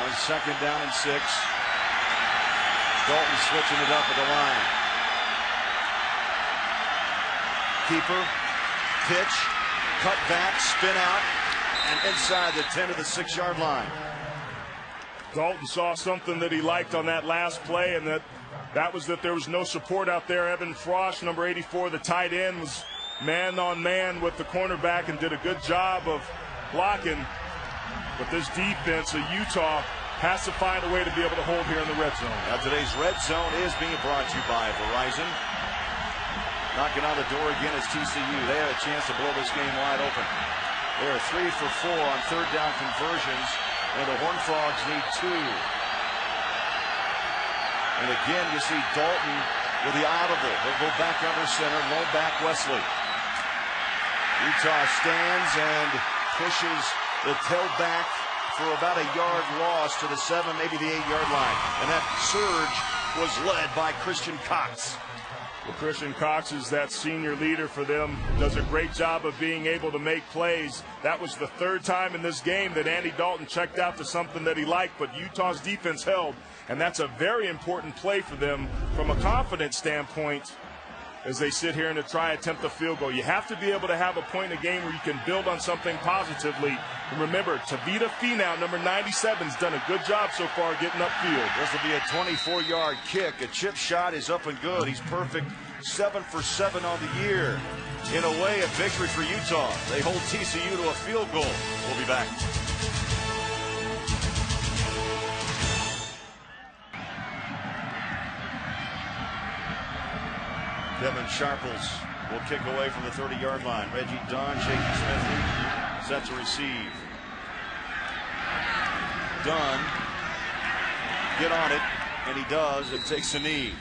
on second down and 6. Dalton switching it up at the line. Keeper, pitch, cut back, spin out, and inside the 10 to the 6-yard line. Dalton saw something that he liked on that last play, and that was that there was no support out there. Evan Frosch, number 84, the tight end, was man on man with the cornerback and did a good job of blocking. But this defense of Utah has to find a way to be able to hold here in the red zone. Now today's red zone is being brought to you by Verizon. Knocking on the door again is TCU. They have a chance to blow this game wide open. They are 3 for 4 on third down conversions, and the Horned Frogs need 2. And again, you see Dalton with the audible. He'll go back under center, low back Wesley. Utah stands and pushes the tailback for about a yard loss to the 7, maybe the 8-yard line. And that surge was led by Christian Cox. Well, Christian Cox is that senior leader for them, does a great job of being able to make plays. That was the 3rd time in this game that Andy Dalton checked out to something that he liked, but Utah's defense held, and that's a very important play for them from a confidence standpoint as they sit here and to try and attempt a field goal. You have to be able to have a point in a game where you can build on something positively. And remember, Tavita Finau, number 97, has done a good job so far getting upfield. This will be a 24-yard kick. A chip shot is up and good. He's perfect, 7 for 7 on the year. In a way, a victory for Utah. They hold TCU to a field goal. We'll be back. Devin Sharples will kick away from the 30-yard line. Reggie Dunn, Shaky Smith set to receive. Dunn, get on it, and he does, and takes a knee.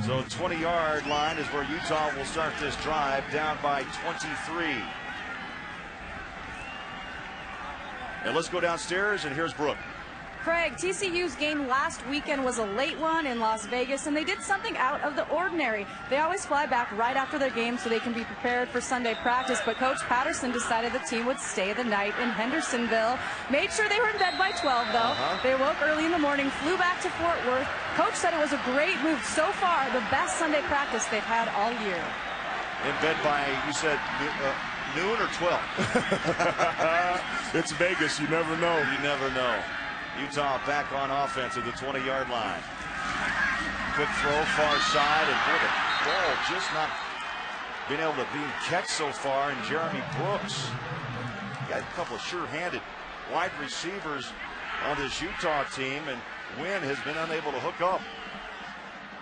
So 20-yard line is where Utah will start this drive, down by 23. And let's go downstairs, and here's Brooke. Craig, TCU's game last weekend was a late one in Las Vegas, and they did something out of the ordinary. They always fly back right after their game so they can be prepared for Sunday practice, but Coach Patterson decided the team would stay the night in Hendersonville. Made sure they were in bed by 12, though. They woke early in the morning, flew back to Fort Worth. Coach said it was a great move. So far, the best Sunday practice they've had all year. In bed by, you said, noon or 12? It's Vegas. You never know. You never know. Utah back on offense at the 20-yard line. Quick throw, far side, and boy, the ball just not being able to be catch so far. And Jeremy Brooks got a couple of sure-handed wide receivers on this Utah team, and Wynn has been unable to hook up.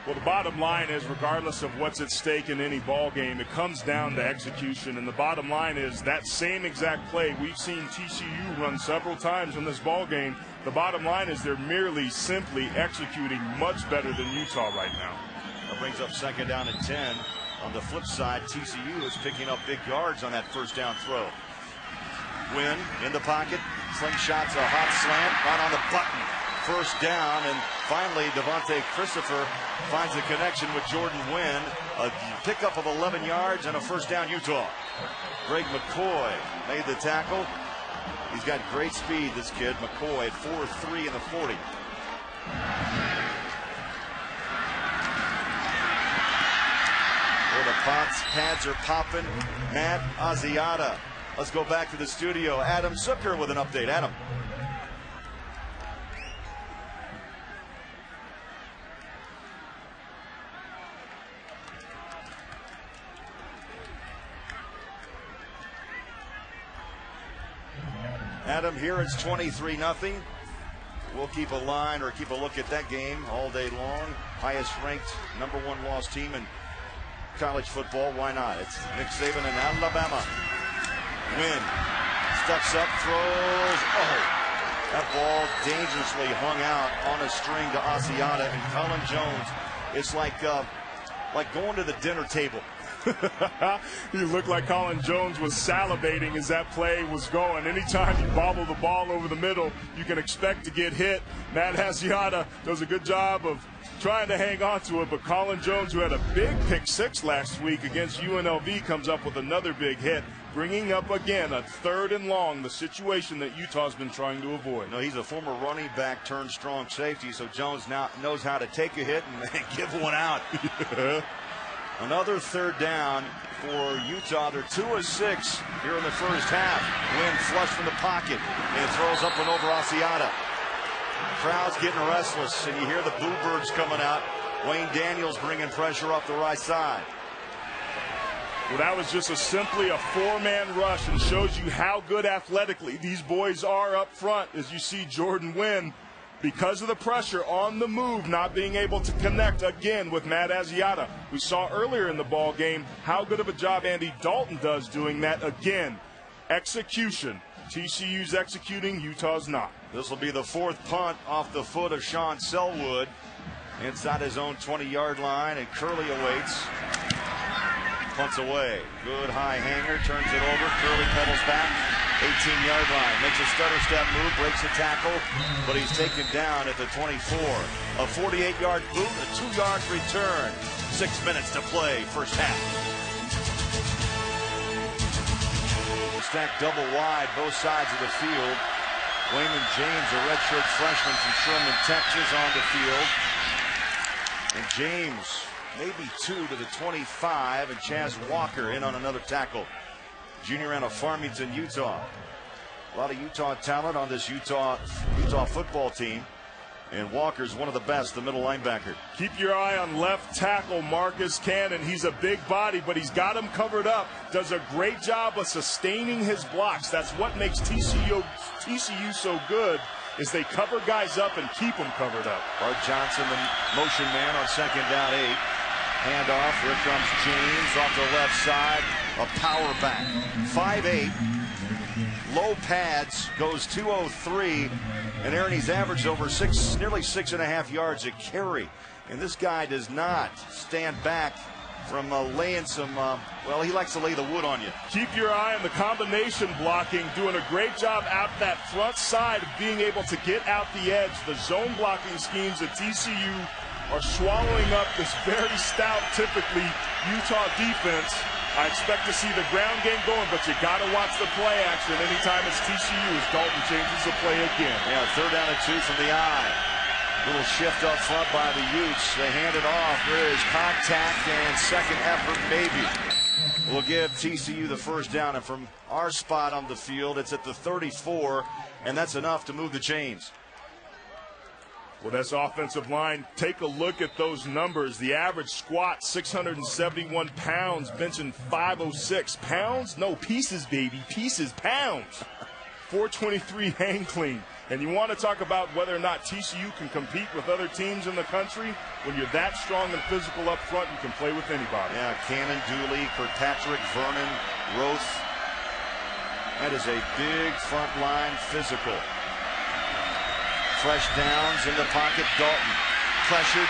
Well, the bottom line is, regardless of what's at stake in any ball game, it comes down to execution. And the bottom line is that same exact play we've seen TCU run several times in this ball game. The bottom line is they're merely simply executing much better than Utah right now. That brings up second down and 10. On the flip side, TCU is picking up big yards on that first down throw. Wynn in the pocket, slingshots a hot slant right on the button. First down, and finally Devontae Christopher finds a connection with Jordan Wynn. A pickup of 11 yards and a first down Utah. Greg McCoy made the tackle. He's got great speed, this kid. McCoy at 4.3 in the 40. Where the pads are popping. Matt Asiata. Let's go back to the studio. Adam Zucker with an update. Adam. Adam, here it's 23-0. We'll keep a line or keep a look at that game all day long. Highest ranked #1 loss team in college football. Why not? It's Nick Saban in Alabama. Wynn steps up, throws. Oh, that ball dangerously hung out on a string to Asiata and Colin Jones. It's like going to the dinner table. He looked like Colin Jones was salivating as that play was going. Anytime you bobble the ball over the middle, you can expect to get hit. Matt Asiata does a good job of trying to hang on to it, but Colin Jones, who had a big pick six last week against UNLV, comes up with another big hit, bringing up again a 3rd and long, the situation that Utah's been trying to avoid. No, he's a former running back turned strong safety, so Jones now knows how to take a hit and give one out. Another 3rd down for Utah. They're 2 of 6 here in the first half. Wynn flush from the pocket and throws up and over Asiata. Crowd's getting restless, and you hear the Boo Birds coming out. Wayne Daniels bringing pressure off the right side. Well, that was just simply a 4-man rush and shows you how good athletically these boys are up front. As you see Jordan Wynn, because of the pressure on the move, not being able to connect again with Matt Asiata. We saw earlier in the ball game how good of a job Andy Dalton does doing that again. Execution. TCU's executing, Utah's not. This will be the 4th punt off the foot of Sean Selwood inside his own 20-yard line, and Curley awaits. Punts away. Good high hanger, turns it over. Curley pedals back. 18-yard line. Makes a stutter step move, breaks a tackle, but he's taken down at the 24. A 48-yard boot, a 2-yard return. 6 minutes to play, first half. Stacked double wide, both sides of the field. Wayman James, a redshirt freshman from Sherman, Texas, on the field. And James, maybe 2 to the 25, and Chaz Walker in on another tackle. Junior out of Farmington, Utah. A lot of Utah talent on this Utah football team. And Walker's one of the best, the middle linebacker. Keep your eye on left tackle Marcus Cannon. He's a big body, but he's got him covered up. Does a great job of sustaining his blocks. That's what makes TCU so good, is they cover guys up and keep them covered up. Bart Johnson, the motion man on 2nd down 8. Handoff, here comes James off the left side. A power back. 5'8". Low pads, goes 203. And Aaron, he's averaged over nearly 6.5 yards a carry. And this guy does not stand back from laying some, well, he likes to lay the wood on you. Keep your eye on the combination blocking, doing a great job out that front side of being able to get out the edge. The zone blocking schemes at TCU are swallowing up this very stout, typically Utah defense. I expect to see the ground game going, but you got to watch the play action anytime it's TCU as Dalton changes the play again. Yeah, 3rd down and 2 from the eye. Little shift up front by the Utes. They hand it off. There is contact and second effort, maybe. We'll give TCU the first down, and from our spot on the field, it's at the 34, and that's enough to move the chains. Well, that's offensive line. Take a look at those numbers. The average squat, 671 pounds, benching 506 pounds. No, pieces, baby, pieces, pounds. 423 hang clean. And you want to talk about whether or not TCU can compete with other teams in the country. When you're that strong and physical up front, you can play with anybody. Yeah, Cannon, Dooley, Kirkpatrick, Vernon, Roth. That is a big front line physical. Fresh downs in the pocket. Dalton pressured,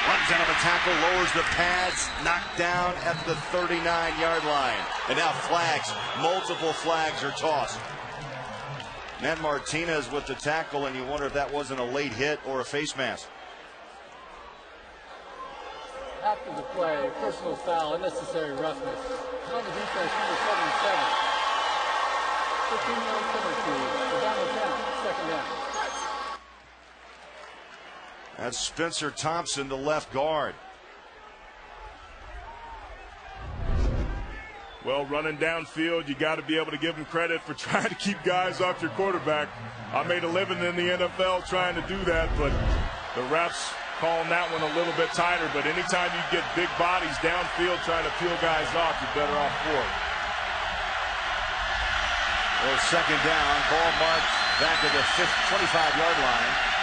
runs out of the tackle, lowers the pads, knocked down at the 39-yard line. And now flags, multiple flags are tossed. Matt Martinez with the tackle, and you wonder if that wasn't a late hit or a face mask. After the play, personal foul, unnecessary roughness. On the defense, number 77. 15-yard penalty. The down the count, 2nd down. That's Spencer Thompson, the left guard. Well, running downfield, you got to be able to give him credit for trying to keep guys off your quarterback. I made a living in the NFL trying to do that, but the refs calling that one a little bit tighter. But anytime you get big bodies downfield trying to peel guys off, you're better off for it. Well, 2nd down, ball marked back at the 25-yard line.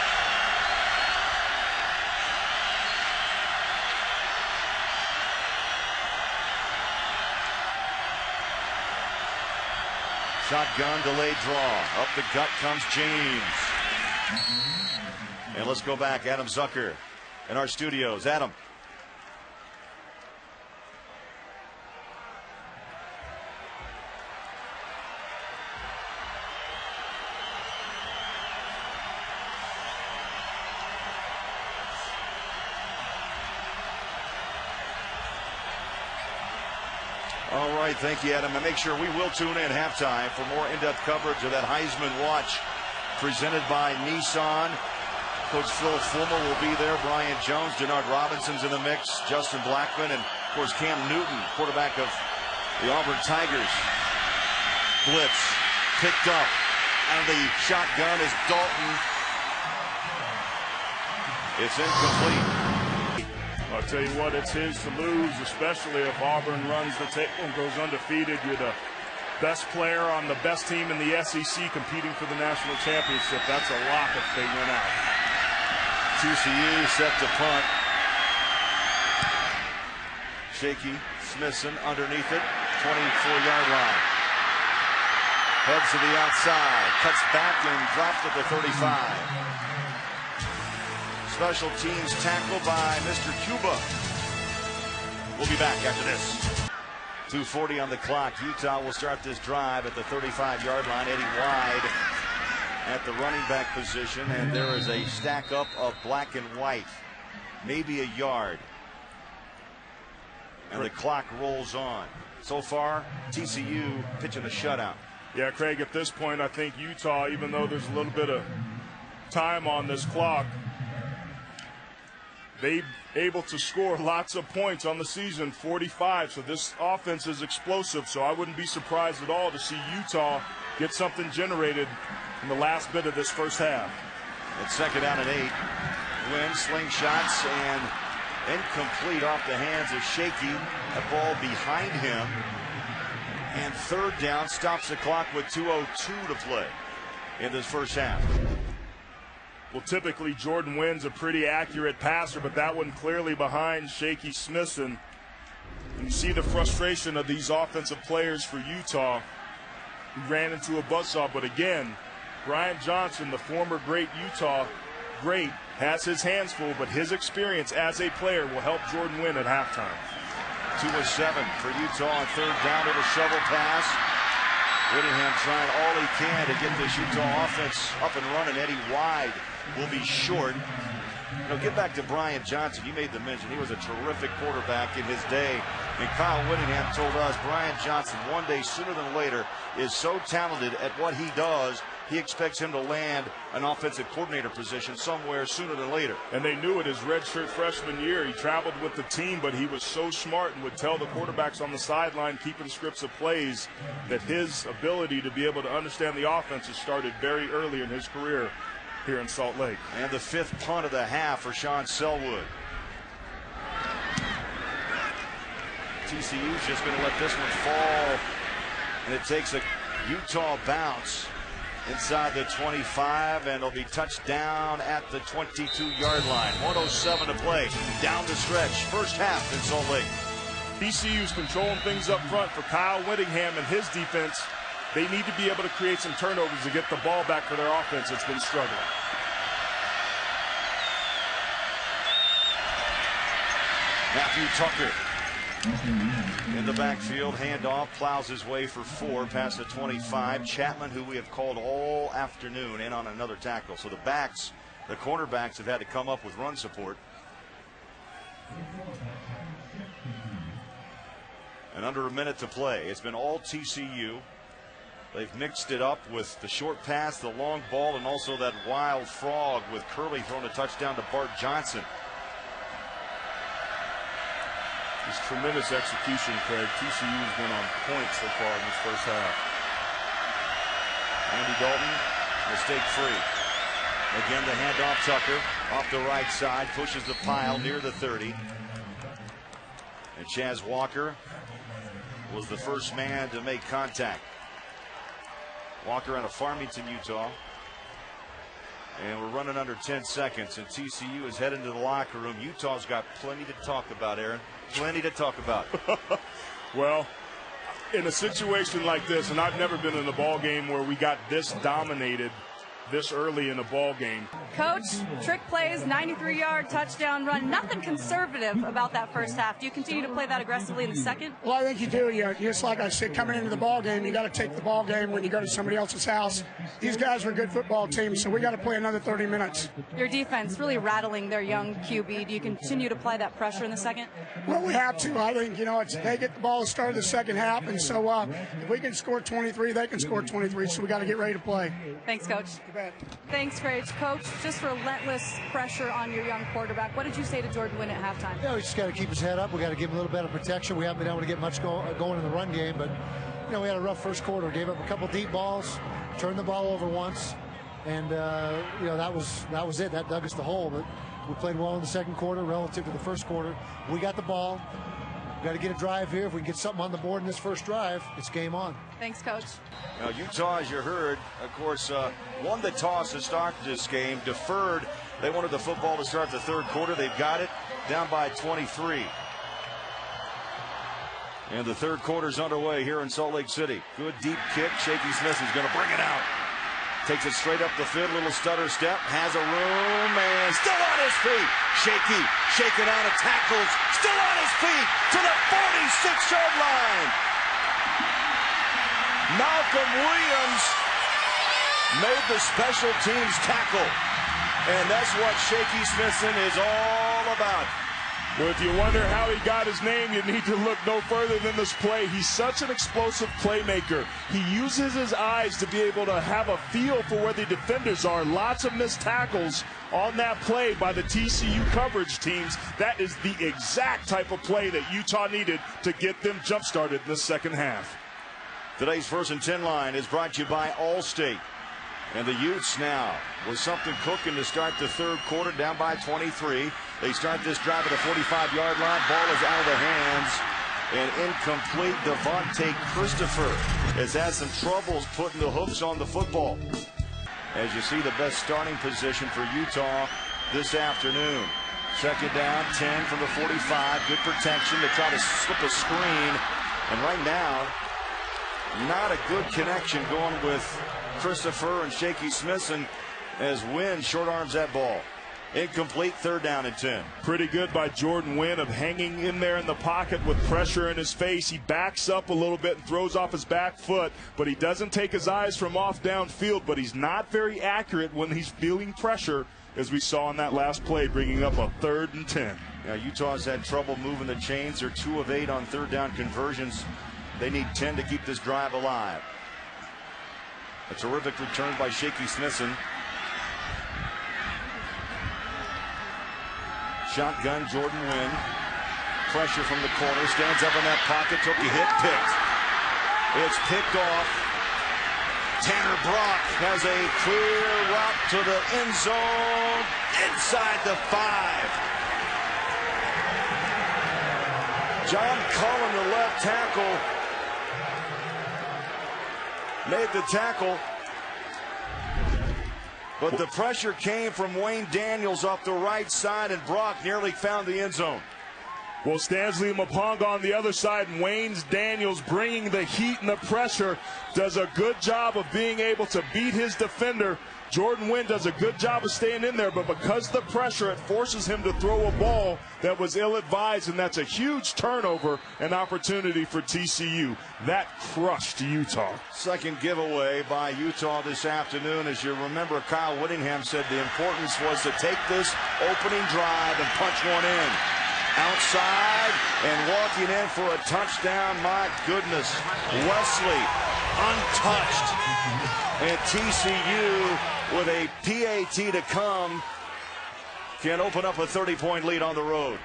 Shotgun delayed draw. Up the gut comes James. And let's go back. Adam Zucker in our studios. Adam. All right, thank you, Adam. And make sure we will tune in halftime for more in-depth coverage of that Heisman Watch presented by Nissan. Coach Phil Fulmer will be there. Brian Jones, Denard Robinson's in the mix. Justin Blackman, and of course Cam Newton, quarterback of the Auburn Tigers. Blitz picked up out of the shotgun is Dalton. It's incomplete. I'll tell you what, it's his to lose, especially if Auburn runs the table and goes undefeated. You're the best player on the best team in the SEC competing for the national championship. That's a lock if they win out. TCU set to punt. Shaky Smithson underneath it, 24-yard line. Heads to the outside, cuts back and dropped at the 35. Special teams tackle by Mr. Cuba. We'll be back after this. 2:40 on the clock. Utah will start this drive at the 35-yard line. Eddie Wide at the running back position, and there is a stack up of black and white, maybe a yard, and the clock rolls on. So far, TCU pitching a shutout. Yeah, Craig, at this point, I think Utah, even though there's a little bit of time on this clock, they're able to score lots of points on the season, 45. So this offense is explosive, so I wouldn't be surprised at all to see Utah get something generated in the last bit of this first half. It's second down and 8. Win, slingshots, and incomplete off the hands of Shaky. A ball behind him. And third down, stops the clock with 2:02 to play in this first half. Well, typically Jordan Wynn's a pretty accurate passer, but that one clearly behind Shaky Smithson. And you see the frustration of these offensive players for Utah, who ran into a buzzsaw. But again, Brian Johnson, the former great Utah great, has his hands full, but his experience as a player will help Jordan Wynn at halftime. 2:07 for Utah on third down. Little shovel pass. Whittingham trying all he can to get this Utah offense up and running. Eddie Wide will be short. Get back to Brian Johnson. You made the mention. He was a terrific quarterback in his day. And Kyle Whittingham told us Brian Johnson, one day sooner than later, is so talented at what he does, he expects him to land an offensive coordinator position somewhere sooner than later. And they knew it his redshirt freshman year. He traveled with the team, but he was so smart and would tell the quarterbacks on the sideline, keeping scripts of plays, that his ability to be able to understand the offense has started very early in his career here in Salt Lake. And the fifth punt of the half for Sean Selwood. TCU's just going to let this one fall, and it takes a Utah bounce inside the 25, and it'll be touched down at the 22-yard line. 1:07 to play down the stretch. First half in Salt Lake. TCU's controlling things up front for Kyle Whittingham and his defense. They need to be able to create some turnovers to get the ball back for their offense that's been struggling. Matthew Tucker in the backfield, handoff, plows his way for 4 past the 25. Chapman, who we have called all afternoon, in on another tackle. So the cornerbacks have had to come up with run support. And under a minute to play. It's been all TCU. They've mixed it up with the short pass, the long ball, and also that wild frog with Curley throwing a touchdown to Bart Johnson. Just tremendous execution, Craig. TCU's been on point so far in this first half. Andy Dalton, mistake-free. Again, the handoff, Tucker off the right side, pushes the pile near the 30. And Chaz Walker was the first man to make contact. Walker out of Farmington, Utah. And we're running under 10 seconds, and TCU is heading to the locker room. Utah's got plenty to talk about, Aaron. Plenty to talk about. Well, in a situation like this, and I've never been in a ball game where we got this dominated this early in the ball game. Coach, trick plays, 93-yard touchdown run. Nothing conservative about that first half. Do you continue to play that aggressively in the second? Well, I think you do. Just like I said, coming into the ball game, you got to take the ball game when you go to somebody else's house. These guys are a good football team, so we got to play another 30 minutes. Your defense really rattling their young QB. Do you continue to apply that pressure in the second? Well, we have to. I think, they get the ball to start the second half, and so if we can score 23, they can score 23, so we got to get ready to play. Thanks, Coach. You bet. Thanks, Coach. Just relentless pressure on your young quarterback. What did you say to Jordan Wynn at halftime? We just got to keep his head up. We got to give him a little bit of protection. We haven't been able to get much going in the run game, but we had a rough first quarter. Gave up a couple deep balls, turned the ball over once, and that was it. That dug us the hole. But we played well in the second quarter relative to the first quarter. We got the ball. We got to get a drive here. If we can get something on the board in this first drive, it's game on. Thanks, Coach. Now, Utah, as you heard, of course, won the toss to start this game, deferred. They wanted the football to start the third quarter. They've got it, down by 23. And the third quarter's underway here in Salt Lake City. Good deep kick. Shaky Smith is going to bring it out. Takes it straight up the field, little stutter step, has a room, and still on his feet. Shaky, shaking out of tackles, still on his feet to the 46-yard line. Malcolm Williams made the special teams tackle, and that's what Shaky Smithson is all about. Well, if you wonder how he got his name, you need to look no further than this play. He's such an explosive playmaker. He uses his eyes to be able to have a feel for where the defenders are. Lots of missed tackles on that play by the TCU coverage teams. That is the exact type of play that Utah needed to get them jump-started in the second half. Today's 1st and 10 line is brought to you by Allstate. And the Utes now with something cooking to start the third quarter, down by 23. They start this drive at the 45-yard line. Ball is out of their hands and incomplete. Devontae Christopher has had some troubles putting the hooks on the football. As you see, the best starting position for Utah this afternoon. Second down, 10 from the 45. Good protection to try to slip a screen. And right now, not a good connection going with Christopher and Shaky Smithson as Wynn short arms that ball. Incomplete, third down and 10. Pretty good by Jordan Wynn of hanging in there in the pocket with pressure in his face. He backs up a little bit and throws off his back foot, but he doesn't take his eyes from off downfield, but he's not very accurate when he's feeling pressure, as we saw in that last play, bringing up a 3rd and 10. Now, Utah's had trouble moving the chains. They're 2 of 8 on third down conversions. They need 10 to keep this drive alive. A terrific return by Shaky Smithson. Shotgun, Jordan Wynn. Pressure from the corner. Stands up in that pocket. Took a hit. Picked. It's picked off. Tanner Brock has a clear route to the end zone. Inside the 5. John Cullen, the left tackle, made the tackle, but the pressure came from Wayne Daniels off the right side, and Brock nearly found the end zone. Well, Stanley Maponga on the other side, and Wayne Daniels bringing the heat and the pressure, does a good job of being able to beat his defender. Jordan Wynn does a good job of staying in there, but because of the pressure, it forces him to throw a ball that was ill-advised, and that's a huge turnover and opportunity for TCU. That crushed Utah. Second giveaway by Utah this afternoon. As you remember, Kyle Whittingham said the importance was to take this opening drive and punch one in. Outside and walking in for a touchdown. My goodness. Wesley untouched. And TCU with a PAT to come can open up a 30-point lead on the road.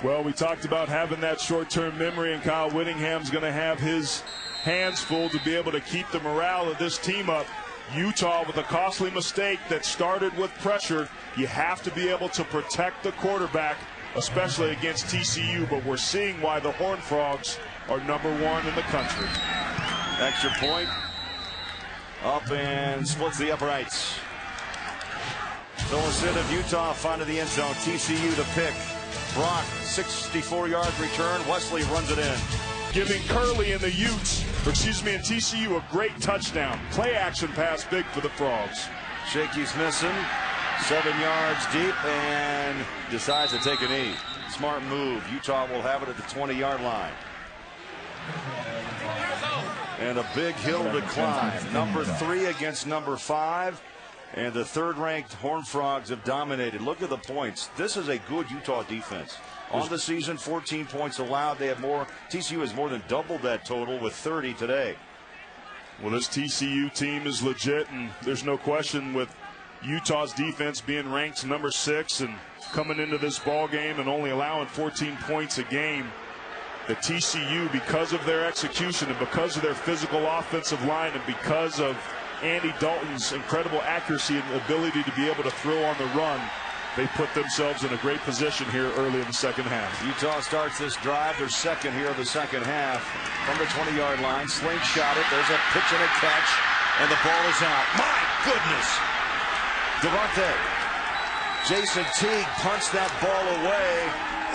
Well, we talked about having that short-term memory, and Kyle Whittingham's going to have his hands full to be able to keep the morale of this team up. Utah with a costly mistake that started with pressure. You have to be able to protect the quarterback, especially against TCU, but we're seeing why the Horned Frogs are #1 in the country. Extra point. Up and splits the uprights. So instead of Utah finding the end zone, TCU to pick. Brock, 64-yard return. Wesley runs it in. giving Curley and the Utes, or excuse me, and TCU a great touchdown. Play action pass big for the Frogs. Shaky's missing. 7 yards deep and decides to take a knee. Smart move. Utah will have it at the 20-yard line. And a big hill to climb. Number 3 against number 5. And the third-ranked Horned Frogs have dominated. Look at the points. This is a good Utah defense. On the season, 14 points allowed. They have more. TCU has more than doubled that total with 30 today. Well, this TCU team is legit, and there's no question with Utah's defense being ranked number 6 and coming into this ball game and only allowing 14 points a game. The TCU, because of their execution and because of their physical offensive line and because of Andy Dalton's incredible accuracy and ability to be able to throw on the run, they put themselves in a great position here early in the second half. Utah starts this drive. Their second here of the second half from the 20-yard line. Slingshot it. There's a pitch and a catch, and the ball is out. My goodness! Devontae. Jason Teague punched that ball away,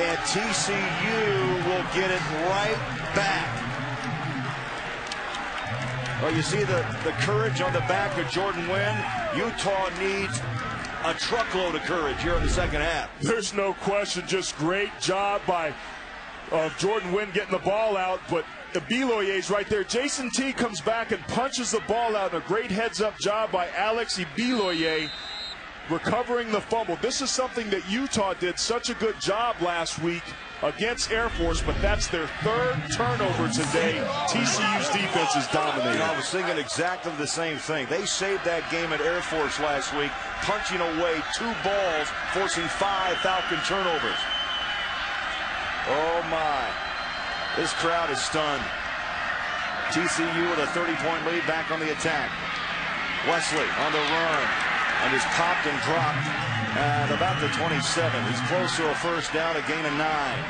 and TCU will get it right back. Well, you see the courage on the back of Jordan Wynn. Utah needs a truckload of courage here in the second half. There's no question. Just great job by Jordan Wynn getting the ball out, but Ibiloye's right there. Jason T comes back and punches the ball out. A great heads-up job by Alex Ibiloye recovering the fumble. This is something that Utah did such a good job last week against Air Force, but that's their 3rd turnover today. TCU's defense is dominating. I was thinking exactly the same thing. They saved that game at Air Force last week, punching away 2 balls, forcing 5 Falcon turnovers. Oh my. This crowd is stunned. TCU with a 30-point lead, back on the attack. Wesley on the run, and is popped and dropped at about the 27. He's close to a first down, a gain of 9.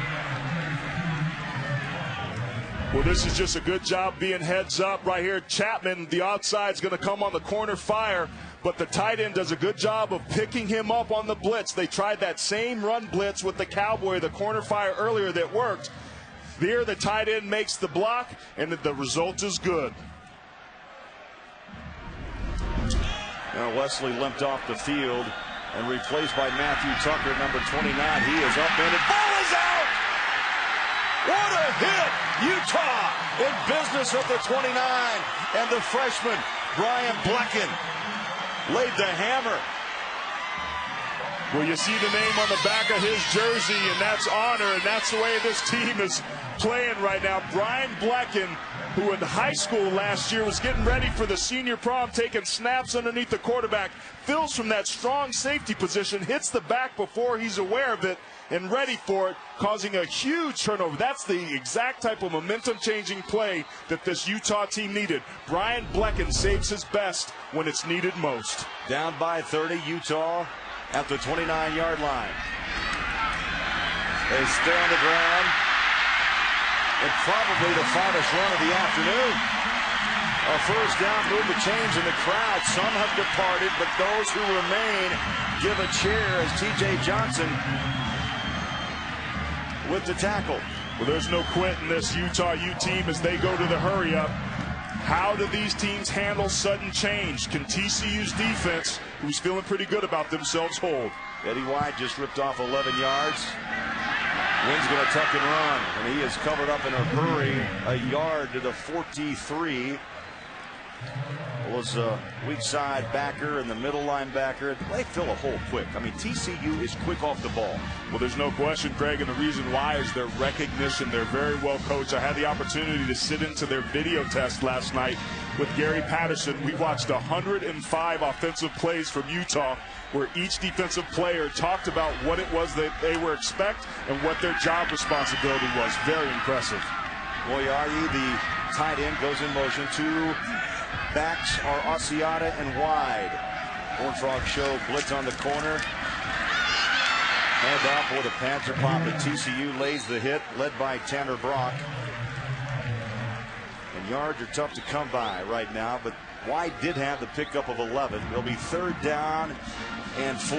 Well, this is just a good job being heads up right here. Chapman, the outside's going to come on the corner fire, but the tight end does a good job of picking him up on the blitz. They tried that same run blitz with the Cowboy, the corner fire earlier, that worked. There, the tight end makes the block, and the result is good. Now Wesley limped off the field and replaced by Matthew Tucker, number 29. He is upended. Ball is out! What a hit! Utah in business at the 29. And the freshman, Brian Blecken, laid the hammer. Well, you see the name on the back of his jersey, and that's honor, and that's the way this team is playing right now. Brian Blecken, who in high school last year was getting ready for the senior prom, taking snaps underneath the quarterback, fills from that strong safety position, hits the back before he's aware of it and ready for it, causing a huge turnover. That's the exact type of momentum-changing play that this Utah team needed. Brian Blecken saves his best when it's needed most. Down by 30, Utah at the 29-yard line. They stay on the ground. And probably the farthest run of the afternoon. A first down, move the chains in the crowd. Some have departed, but those who remain give a cheer as T.J. Johnson with the tackle. Well, there's no quit in this Utah U team as they go to the hurry up. How do these teams handle sudden change? Can TCU's defense, who's feeling pretty good about themselves, hold? Eddie White just ripped off 11 yards. Wynn's going to tuck and run, and he is covered up in a hurry. A yard to the 43. It was a weak side backer and the middle linebacker. They fill a hole quick. I mean, TCU is quick off the ball. Well, there's no question, Craig, and the reason why is their recognition. They're very well coached. I had the opportunity to sit into their video test last night with Gary Patterson. We watched 105 offensive plays from Utah, where each defensive player talked about what it was that they were expect and what their job responsibility was. Very impressive. Boyari, the tight end, goes in motion. 2 backs are Asiata and wide. Horned Frogs show blitz on the corner. Hand off with a Panther pop, and TCU lays the hit, led by Tanner Brock. And yards are tough to come by right now, but White did have the pickup of 11. It'll be 3rd down and 4.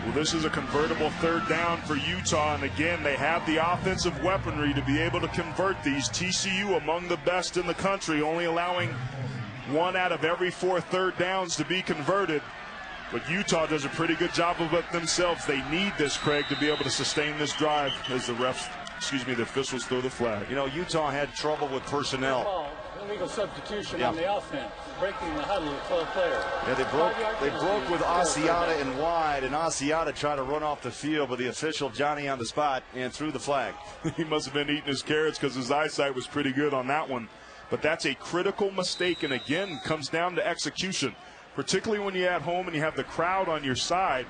Well, this is a convertible third down for Utah, and again, they have the offensive weaponry to be able to convert these. TCU among the best in the country, only allowing 1 out of every 4 third downs to be converted. But Utah does a pretty good job of it themselves. They need this, Craig, to be able to sustain this drive as the officials throw the flag. You know, Utah had trouble with personnel. Illegal substitution on the offense, breaking the huddle of 12 players. Yeah, they broke with Asiata and wide, and Asiata tried to run off the field, but the official, Johnny on the spot, and threw the flag. He must have been eating his carrots because his eyesight was pretty good on that one. But that's a critical mistake, and again, comes down to execution. Particularly when you're at home and you have the crowd on your side,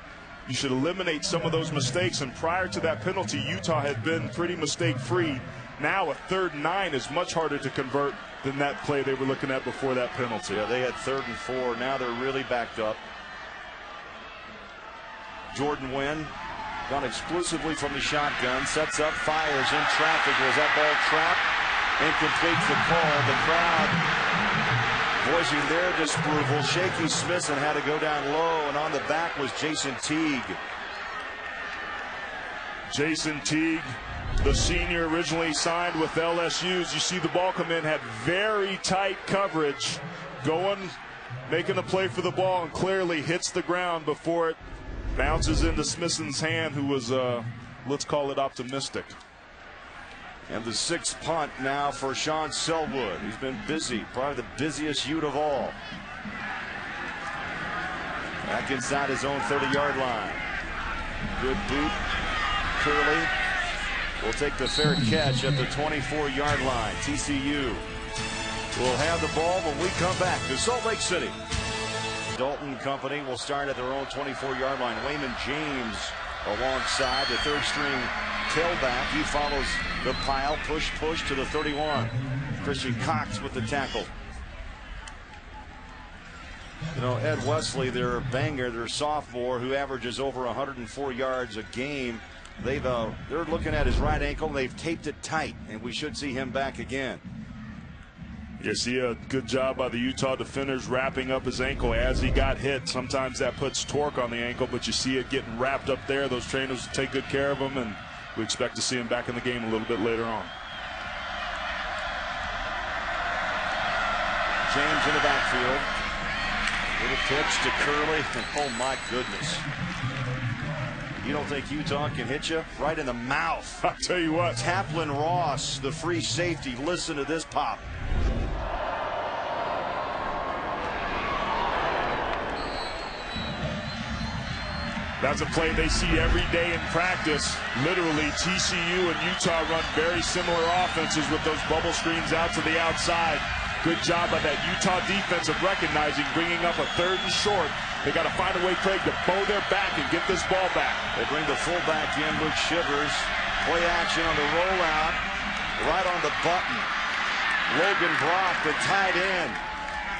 you should eliminate some of those mistakes. And prior to that penalty, Utah had been pretty mistake-free. Now a 3rd and 9 is much harder to convert than that play they were looking at before that penalty. Yeah, they had 3rd and 4. Now they're really backed up. Jordan Wynn gone exclusively from the shotgun, sets up, fires in traffic. Was that ball trapped? Incomplete the call. The crowd voicing their disapproval. Shaky Smithson had to go down low, and on the back was Jason Teague. Jason Teague, the senior, originally signed with LSU. As you see the ball come in, had very tight coverage, going, making a play for the ball, and clearly hits the ground before it bounces into Smithson's hand, who was, let's call it optimistic. And the 6th punt now for Sean Selwood. He's been busy, probably the busiest Ute of all. Back inside his own 30-yard line. Good boot. Curley will take the fair catch at the 24-yard line. TCU will have the ball when we come back to Salt Lake City. Dalton Company will start at their own 24-yard line. Wayman James alongside the 3rd-string tailback. He follows the pile, push to the 31. Christian Cox with the tackle. You know, Ed Wesley, their banger, their sophomore, who averages over 104 yards a game. They're looking at his right ankle. They've taped it tight, and we should see him back again. You see a good job by the Utah defenders wrapping up his ankle as he got hit. Sometimes that puts torque on the ankle, but you see it getting wrapped up there. Those trainers take good care of him, and we expect to see him back in the game a little bit later on. James in the backfield. Little pitch to Curley. Oh, my goodness. You don't think Utah can hit you? Right in the mouth. I'll tell you what. Taplin Ross, the free safety. Listen to this pop. That's a play they see every day in practice. Literally, TCU and Utah run very similar offenses with those bubble screens out to the outside. Good job by that Utah defense of recognizing, bringing up a 3rd and short. They got to find a way, Craig, to bow their back and get this ball back. They bring the fullback in, Luke Shivers. Play action on the rollout, right on the button. Logan Brock, the tight end.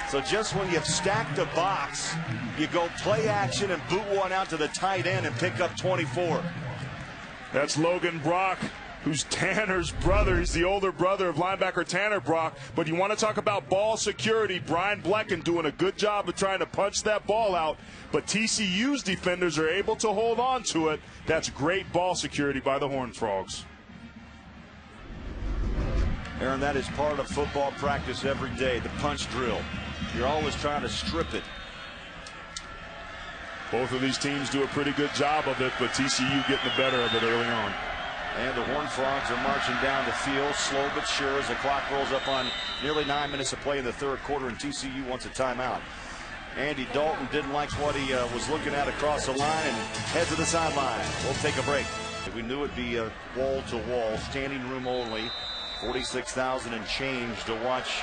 So just when you've stacked the box, you go play action and boot one out to the tight end and pick up 24. That's Logan Brock, who's Tanner's brother. He's the older brother of linebacker Tanner Brock. But you want to talk about ball security, Brian Blecken doing a good job of trying to punch that ball out. But TCU's defenders are able to hold on to it. That's great ball security by the Horned Frogs. Aaron, that is part of football practice every day, the punch drill. You're always trying to strip it. Both of these teams do a pretty good job of it, but TCU getting the better of it early on. And the Horned Frogs are marching down the field, slow but sure, as the clock rolls up on nearly 9 minutes of play in the 3rd quarter, and TCU wants a timeout. Andy Dalton didn't like what he was looking at across the line and heads to the sideline. We'll take a break. We knew it'd be a wall-to-wall, standing room only. 46,000 and change to watch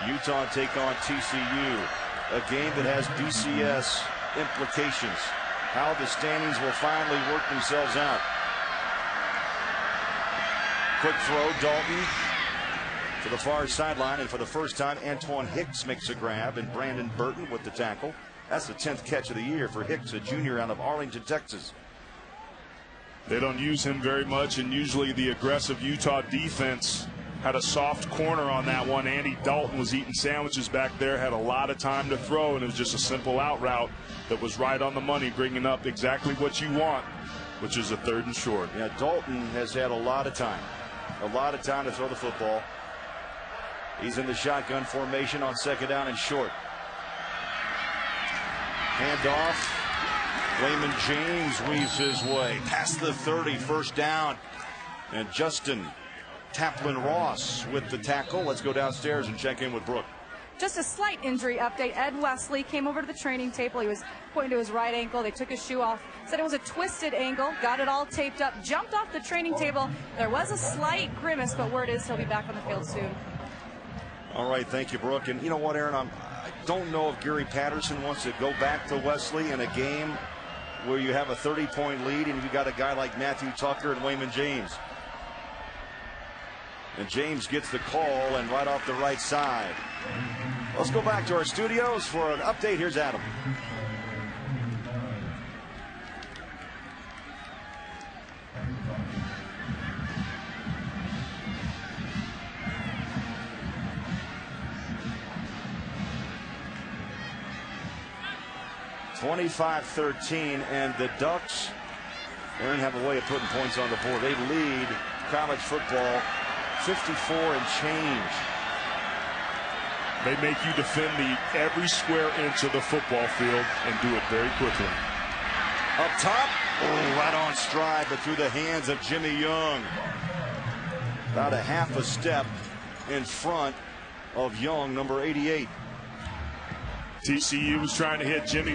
Utah take on TCU. A game that has BCS implications. How the standings will finally work themselves out. Quick throw, Dalton to the far sideline, and for the first time, Antoine Hicks makes a grab, and Brandon Burton with the tackle. That's the 10th catch of the year for Hicks, a junior out of Arlington, Texas. They don't use him very much, and usually the aggressive Utah defense had a soft corner on that one. Andy Dalton was eating sandwiches back there, had a lot of time to throw, and it was just a simple out route that was right on the money, bringing up exactly what you want, which is a 3rd and short. Yeah, Dalton has had a lot of time to throw the football. He's in the shotgun formation on 2nd down and short. Handoff. Wayman James weaves his way past the 30, 1st down. And Justin Taplin-Ross with the tackle. Let's go downstairs and check in with Brooke. Just a slight injury update. Ed Wesley came over to the training table. He was pointing to his right ankle. They took his shoe off, said it was a twisted ankle, got it all taped up, jumped off the training table. There was a slight grimace, but word is he'll be back on the field soon. All right, thank you, Brooke. And you know what, Aaron, I don't know if Gary Patterson wants to go back to Wesley in a game where you have a 30-point lead and you got a guy like Matthew Tucker and Wayman James. And James gets the call and right off the right side. Let's go back to our studios for an update. Here's Adam. (25-13) and the Ducks, Aaron, have a way of putting points on the board. They lead college football 54 and change. They make you defend every square inch of the football field and do it very quickly. Up top, right on stride, but through the hands of Jimmy Young. About a half a step in front of Young, number 88. TCU was trying to hit Jimmy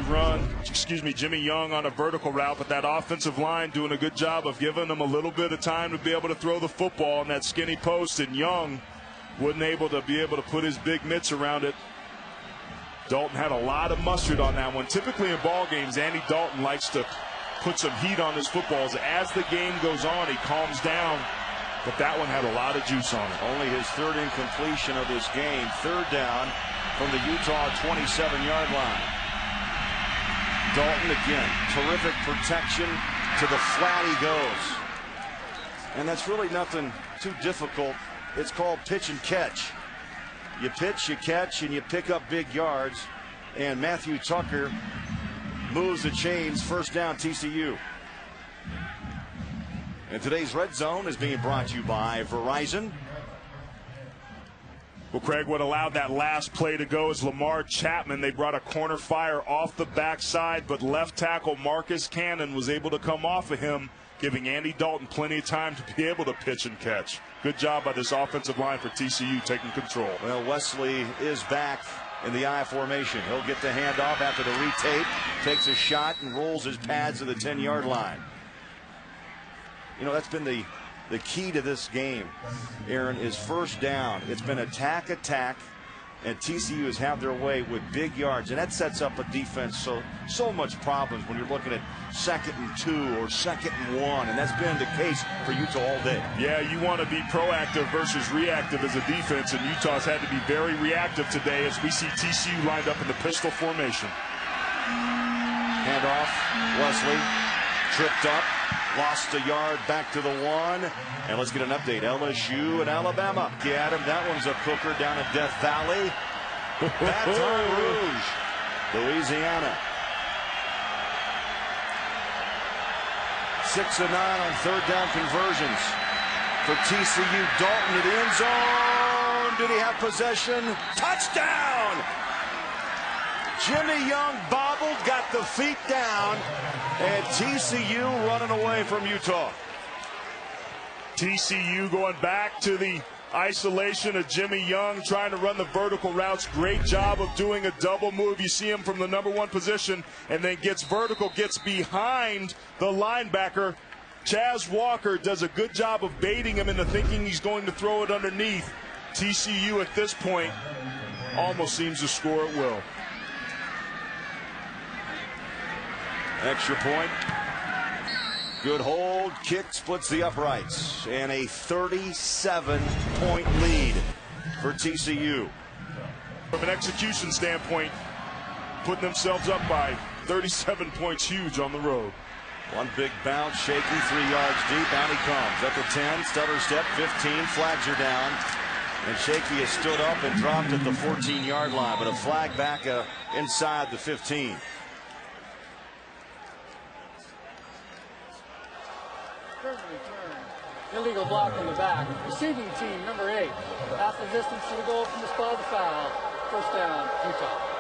Young on a vertical route, but that offensive line doing a good job of giving them a little bit of time to be able to throw the football on that skinny post, and Young wasn't able to put his big mitts around it. Dalton had a lot of mustard on that one. Typically in ball games, Andy Dalton likes to put some heat on his footballs. As the game goes on, he calms down, but that one had a lot of juice on it. Only his 3rd incompletion of this game. 3rd down from the Utah 27-yard line. Dalton again, terrific protection. To the flat he goes. And that's really nothing too difficult. It's called pitch and catch. You pitch, you catch, and you pick up big yards. And Matthew Tucker moves the chains. 1st down, TCU. And today's Red Zone is being brought to you by Verizon. Well, Craig, what allowed that last play to go is Lamar Chapman. They brought a corner fire off the backside, but left tackle Marcus Cannon was able to come off of him, giving Andy Dalton plenty of time to be able to pitch and catch. Good job by this offensive line for TCU taking control. Well, Wesley is back in the I formation. He'll get the handoff after the retape, takes a shot and rolls his pads to the 10-yard line. You know, that's been the key to this game, Aaron, is 1st down. It's been attack, and TCU has had their way with big yards, and that sets up a defense so much problems when you're looking at 2nd and 2 or 2nd and 1, and that's been the case for Utah all day. Yeah, you want to be proactive versus reactive as a defense, and Utah's had to be very reactive today as we see TCU lined up in the pistol formation. Handoff, Wesley tripped up. Lost a yard back to the 1. And let's get an update. LSU and Alabama. Yeah, Adam, that one's a cooker down at Death Valley. Baton Rouge, Louisiana. 6 of 9 on 3rd down conversions for TCU. Dalton at the end zone. Did he have possession? Touchdown! Jimmy Young bobbled, got the feet down, and TCU running away from Utah. TCU going back to the isolation of Jimmy Young, trying to run the vertical routes. Great job of doing a double move. You see him from the number 1 position, and then gets vertical, gets behind the linebacker. Chaz Walker does a good job of baiting him into thinking he's going to throw it underneath. TCU at this point almost seems to score at will. Extra point. Good hold. Kick splits the uprights. And a 37-point lead for TCU. From an execution standpoint, putting themselves up by 37 points, huge on the road. One big bounce, shaky, 3 yards deep. Out he comes. At the 10, stutter step, 15. Flags are down. And Shaky has stood up and dropped at the 14-yard line, but a flag back inside the 15. Illegal block on the back. Receiving team, number 8. Half the distance to the goal from the spot of the foul. First down, Utah.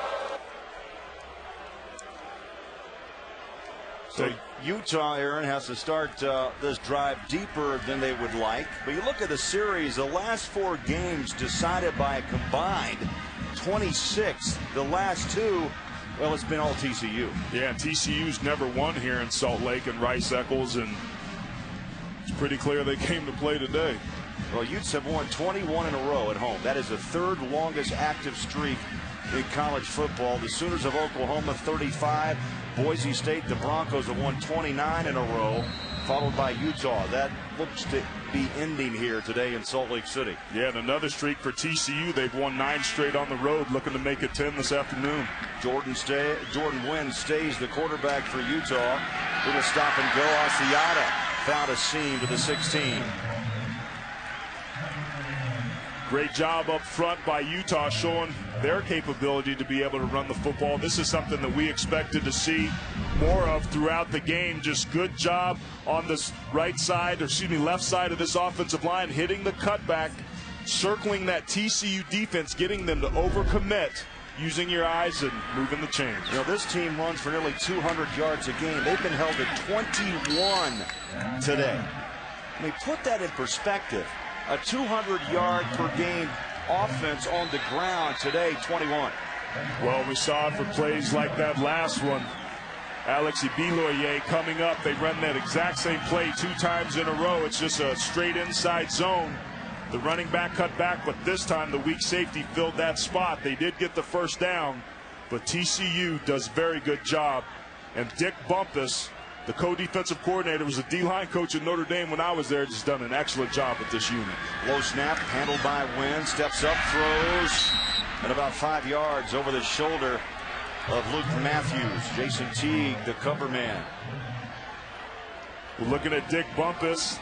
So Utah, Aaron, has to start this drive deeper than they would like. But you look at the series, the last 4 games decided by a combined 26. The last 2, well, it's been all TCU. Yeah, TCU's never won here in Salt Lake and Rice-Eccles, and it's pretty clear they came to play today. Well, Utes have won 21 in a row at home. That is the 3rd longest active streak in college football. The Sooners of Oklahoma 35. Boise State, the Broncos have won 29 in a row, followed by Utah. That looks to be ending here today in Salt Lake City. Yeah, and another streak for TCU. They've won 9 straight on the road, looking to make it 10 this afternoon. Jordan Wynn stays the quarterback for Utah. Little stop and go. Asiata found a seam to the 16. Great job up front by Utah, showing their capability to be able to run the football. This is something that we expected to see more of throughout the game. Just good job on this left side of this offensive line, hitting the cutback, circling that TCU defense, getting them to overcommit, using your eyes and moving the chains. You know, this team runs for nearly 200 yards a game. They've been held at 21 today. I mean, put that in perspective. A 200-yard per game offense on the ground today, 21. Well, we saw it for plays like that last one. Alex Ibiloye coming up. They run that exact same play 2 times in a row. It's just a straight inside zone. The running back cut back, but this time the weak safety filled that spot. They did get the first down, but TCU does a very good job. And Dick Bumpus, the co-defensive coordinator, was a D-line coach at Notre Dame when I was there, just done an excellent job with this unit. Low snap, handled by Wynn, steps up, throws, and about 5 yards over the shoulder of Luke Matthews. Jason Teague, the cover man. We're looking at Dick Bumpus.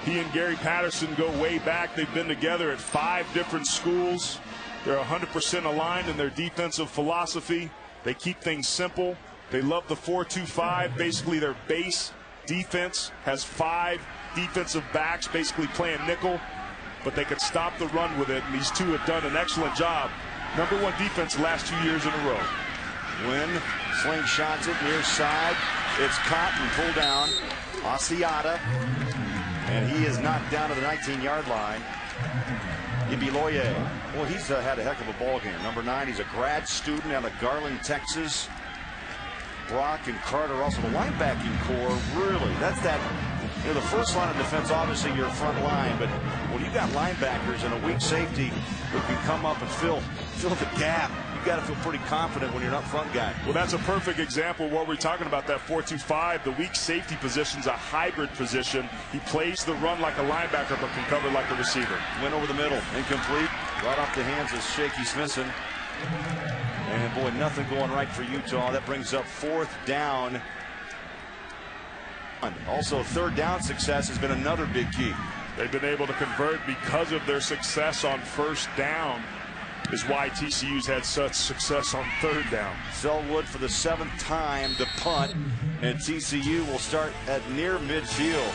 He and Gary Patterson go way back. They've been together at 5 different schools. They're 100% aligned in their defensive philosophy. They keep things simple. They love the 4-2-5. Basically, their base defense has 5 defensive backs basically playing nickel, but they could stop the run with it, and these 2 have done an excellent job. #1 defense the last 2 years in a row. Wynn slingshots it near side. It's caught and pulled down. Asiata, and he is knocked down to the 19-yard line. Ibiloye, well, he's had a heck of a ball game. Number 9, he's a grad student out of Garland, Texas. Brock and Carter, also the linebacking core, really, that's that, you know, the first line of defense, obviously your front line, but when you got linebackers and a weak safety who can come up and fill the gap, you got to feel pretty confident when you're an up front guy. Well, that's a perfect example of what we're talking about, that 4-2-5. The weak safety position's a hybrid position. He plays the run like a linebacker, but can cover like a receiver. Went over the middle, incomplete, right off the hands of Shaky Smithson. And boy, nothing going right for Utah. That brings up 4th down. Also, 3rd down success has been another big key. They've been able to convert because of their success on 1st down, is why TCU's had such success on 3rd down. Selwood for the 7th time to punt, and TCU will start at near midfield.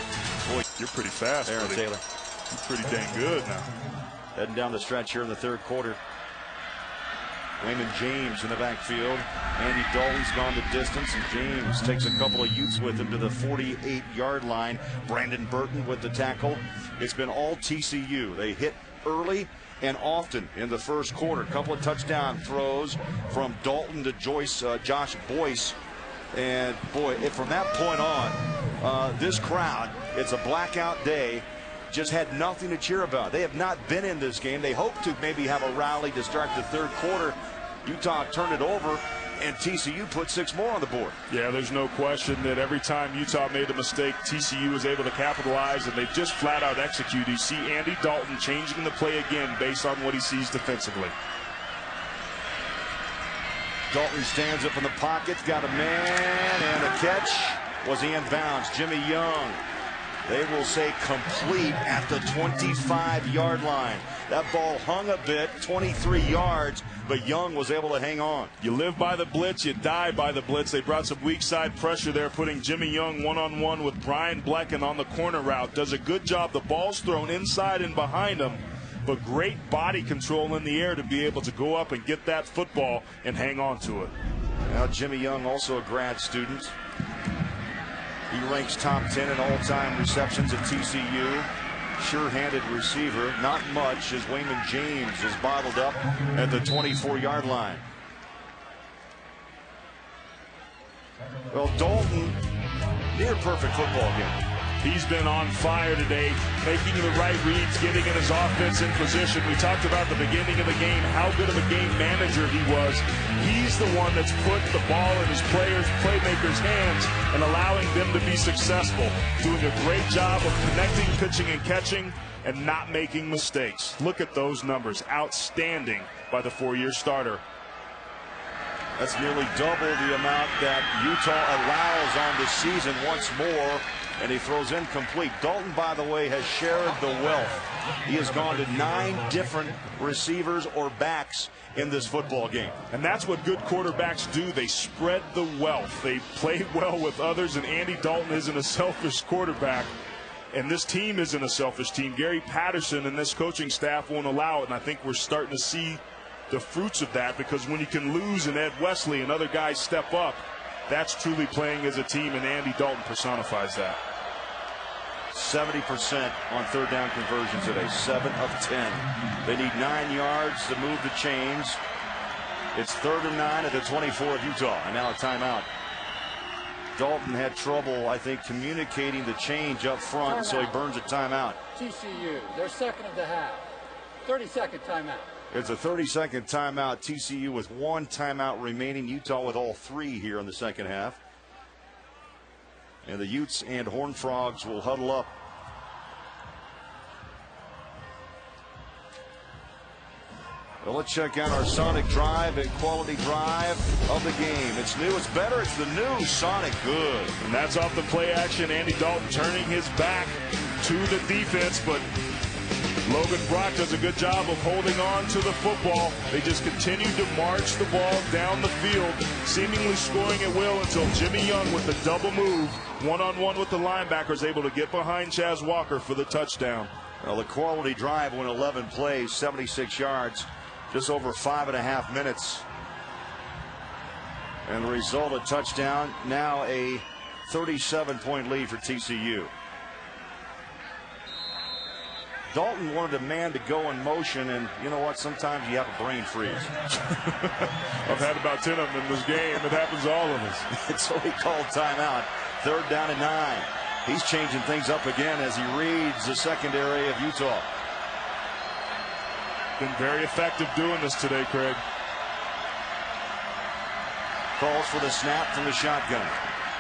Boy, you're pretty fast, Aaron buddy. Taylor. You're pretty dang good now. Heading down the stretch here in the 3rd quarter. Raymond James in the backfield. Andy Dalton's gone the distance, and James takes a couple of Utes with him to the 48-yard line. Brandon Burton with the tackle. It's been all TCU. They hit early and often in the 1st quarter. A couple of touchdown throws from Dalton to Josh Boyce. And boy, from that point on, this crowd, it's a blackout day. Just had nothing to cheer about. They have not been in this game. They hope to maybe have a rally to start the 3rd quarter. Utah turned it over, and TCU put 6 more on the board. Yeah, there's no question that every time Utah made a mistake, TCU was able to capitalize, and they just flat out execute. You see Andy Dalton changing the play again based on what he sees defensively. Dalton stands up in the pocket, got a man, and a catch. Was he in bounds? Jimmy Young They will say complete at the 25-yard line. That ball hung a bit, 23 yards, but Young was able to hang on. You live by the blitz, you die by the blitz. They brought some weak side pressure there, putting Jimmy Young one-on-one with Brian Blecken on the corner route. Does a good job. The ball's thrown inside and behind him, but great body control in the air to be able to go up and get that football and hang on to it. Now Jimmy Young, also a grad student. He ranks top 10 in all-time receptions at TCU. Sure-handed receiver, not much, as Wayman James is bottled up at the 24-yard line. Well, Dalton, near perfect football game. He's been on fire today, making the right reads, getting in his offense in position. We talked about the beginning of the game, how good of a game manager he was. He's the one that's put the ball in his playmakers' hands and allowing them to be successful. Doing a great job of connecting, pitching, and catching, and not making mistakes. Look at those numbers. Outstanding by the four-year starter. That's nearly double the amount that Utah allows on the season once more. And he throws incomplete. Dalton, by the way, has shared the wealth. He has gone to 9 different receivers or backs in this football game. And that's what good quarterbacks do. They spread the wealth. They play well with others, and Andy Dalton isn't a selfish quarterback. And this team isn't a selfish team. Gary Patterson and this coaching staff won't allow it, and I think we're starting to see the fruits of that, because when you can lose and Ed Wesley and other guys step up, that's truly playing as a team, and Andy Dalton personifies that. 70% on third down conversions today, 7 of 10. They need 9 yards to move the chains. It's 3rd and 9 at the 24 of Utah, and now a timeout. Dalton had trouble, I think, communicating the change up front, so he burns a timeout. TCU, their second of the half. 30-second timeout. It's a 30-second timeout. TCU with 1 timeout remaining. Utah with all 3 here in the second half. And the Utes and Horned Frogs will huddle up. Well, let's check out our Sonic Drive and quality drive of the game. It's new, it's better, it's the new Sonic Good. And that's off the play action. Andy Dalton turning his back to the defense, but Logan Brock does a good job of holding on to the football. They just continue to march the ball down the field, seemingly scoring at will until Jimmy Young with the double move, one-on-one with the linebacker, is able to get behind Chaz Walker for the touchdown. Well, the quality drive went 11 plays, 76 yards, just over 5.5 minutes. And the result, a touchdown, now a 37-point lead for TCU. Dalton wanted a man to go in motion, and you know what? Sometimes you have a brain freeze. I've had about 10 of them in this game. It happens to all of us. And so he called timeout. 3rd down and 9. He's changing things up again as he reads the secondary of Utah. Been very effective doing this today, Craig. Calls for the snap from the shotgun.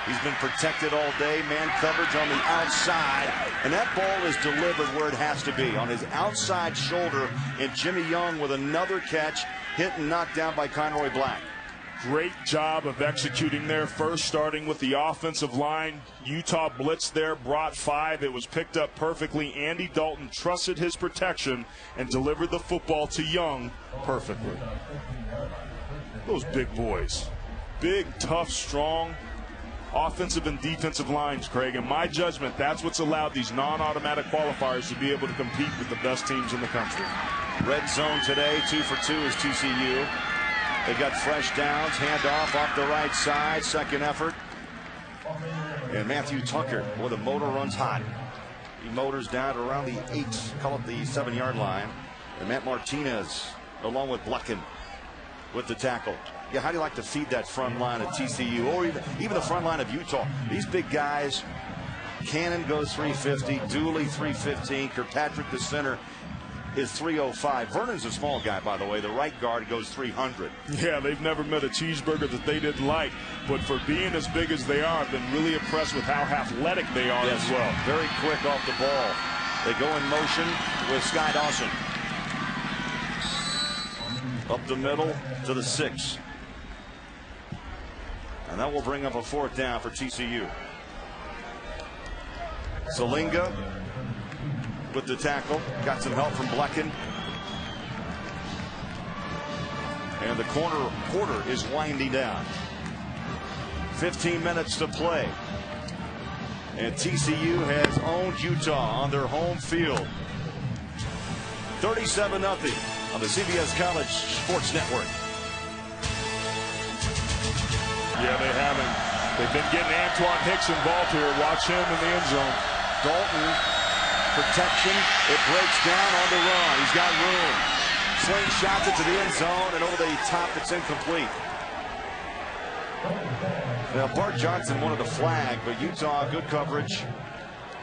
He's been protected all day. Man coverage on the outside. And that ball is delivered where it has to be, on his outside shoulder. And Jimmy Young with another catch, hit and knocked down by Conroy Black. Great job of executing there. First, starting with the offensive line. Utah blitzed there, brought 5. It was picked up perfectly. Andy Dalton trusted his protection and delivered the football to Young perfectly. Those big boys. Big, tough, strong offensive and defensive lines, Craig. In my judgment, that's what's allowed these non-automatic qualifiers to be able to compete with the best teams in the country. Red zone today, 2 for 2 is TCU. They got fresh downs, handoff off the right side, second effort. And Matthew Tucker, boy, the motor runs hot. He motors down to around the 8, call it the 7-yard line. And Matt Martinez, along with Blecken, with the tackle. Yeah, how do you like to feed that front line of TCU, or even the front line of Utah? These big guys, Cannon goes 350, Dooley 315, Kirkpatrick, the center, is 305. Vernon's a small guy, by the way. The right guard goes 300. Yeah, they've never met a cheeseburger that they didn't like. But for being as big as they are, I've been really impressed with how athletic they are as well. Very quick off the ball. They go in motion with Sky Dawson. Up the middle to the 6. And that will bring up a 4th down for TCU. Salinga with the tackle. Got some help from Blecken. And the quarter is winding down. 15 minutes to play. And TCU has owned Utah on their home field. 37-0 on the CBS College Sports Network. Yeah, they haven't. They've been getting Antoine Hicks involved here. Watch him in the end zone. Dalton, protection. It breaks down on the run. He's got room. Slingshots it to the end zone, and over the top, it's incomplete. Now, Bart Johnson wanted a flag, but Utah, good coverage.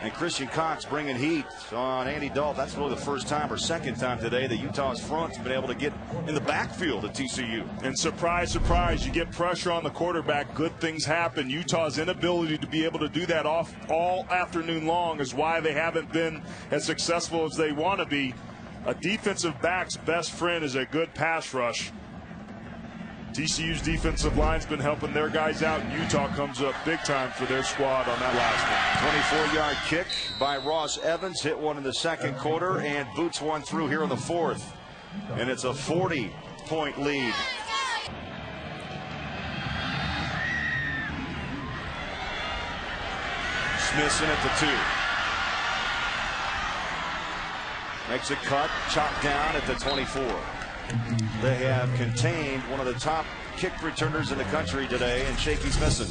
And Christian Cox bringing heat on Andy Dalton. That's really the first time or second time today that Utah's front's been able to get in the backfield at TCU. And surprise, surprise, you get pressure on the quarterback, good things happen. Utah's inability to be able to do that all afternoon long is why they haven't been as successful as they want to be. A defensive back's best friend is a good pass rush. TCU's defensive line's been helping their guys out. Utah comes up big time for their squad on that last one. 24-yard kick by Ross Evans. Hit one in the second quarter and boots one through here in the fourth. And it's a 40-point lead. Smithson at the 2. Makes a cut, chopped down at the 24. They have contained one of the top kick returners in the country today in Shaky Smithson.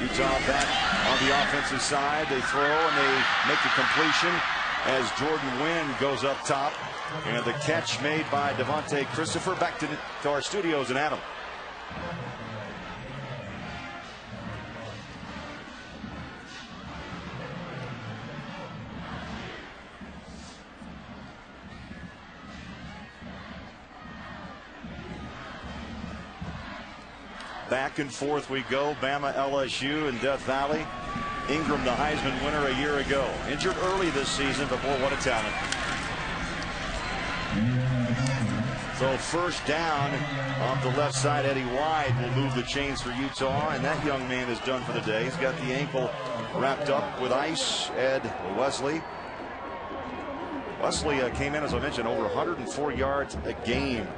Utah back on the offensive side. They throw and they make the completion as Jordan Wynn goes up top. And the catch made by Devontae Christopher. Back to our studios in Adam. Back and forth we go. Bama, LSU, and Death Valley. Ingram, the Heisman winner a year ago. Injured early this season, but boy, what a talent. So first down off the left side. Eddie White will move the chains for Utah, and that young man is done for the day. He's got the ankle wrapped up with ice. Ed Wesley. Wesley came in, as I mentioned, over 104 yards a game.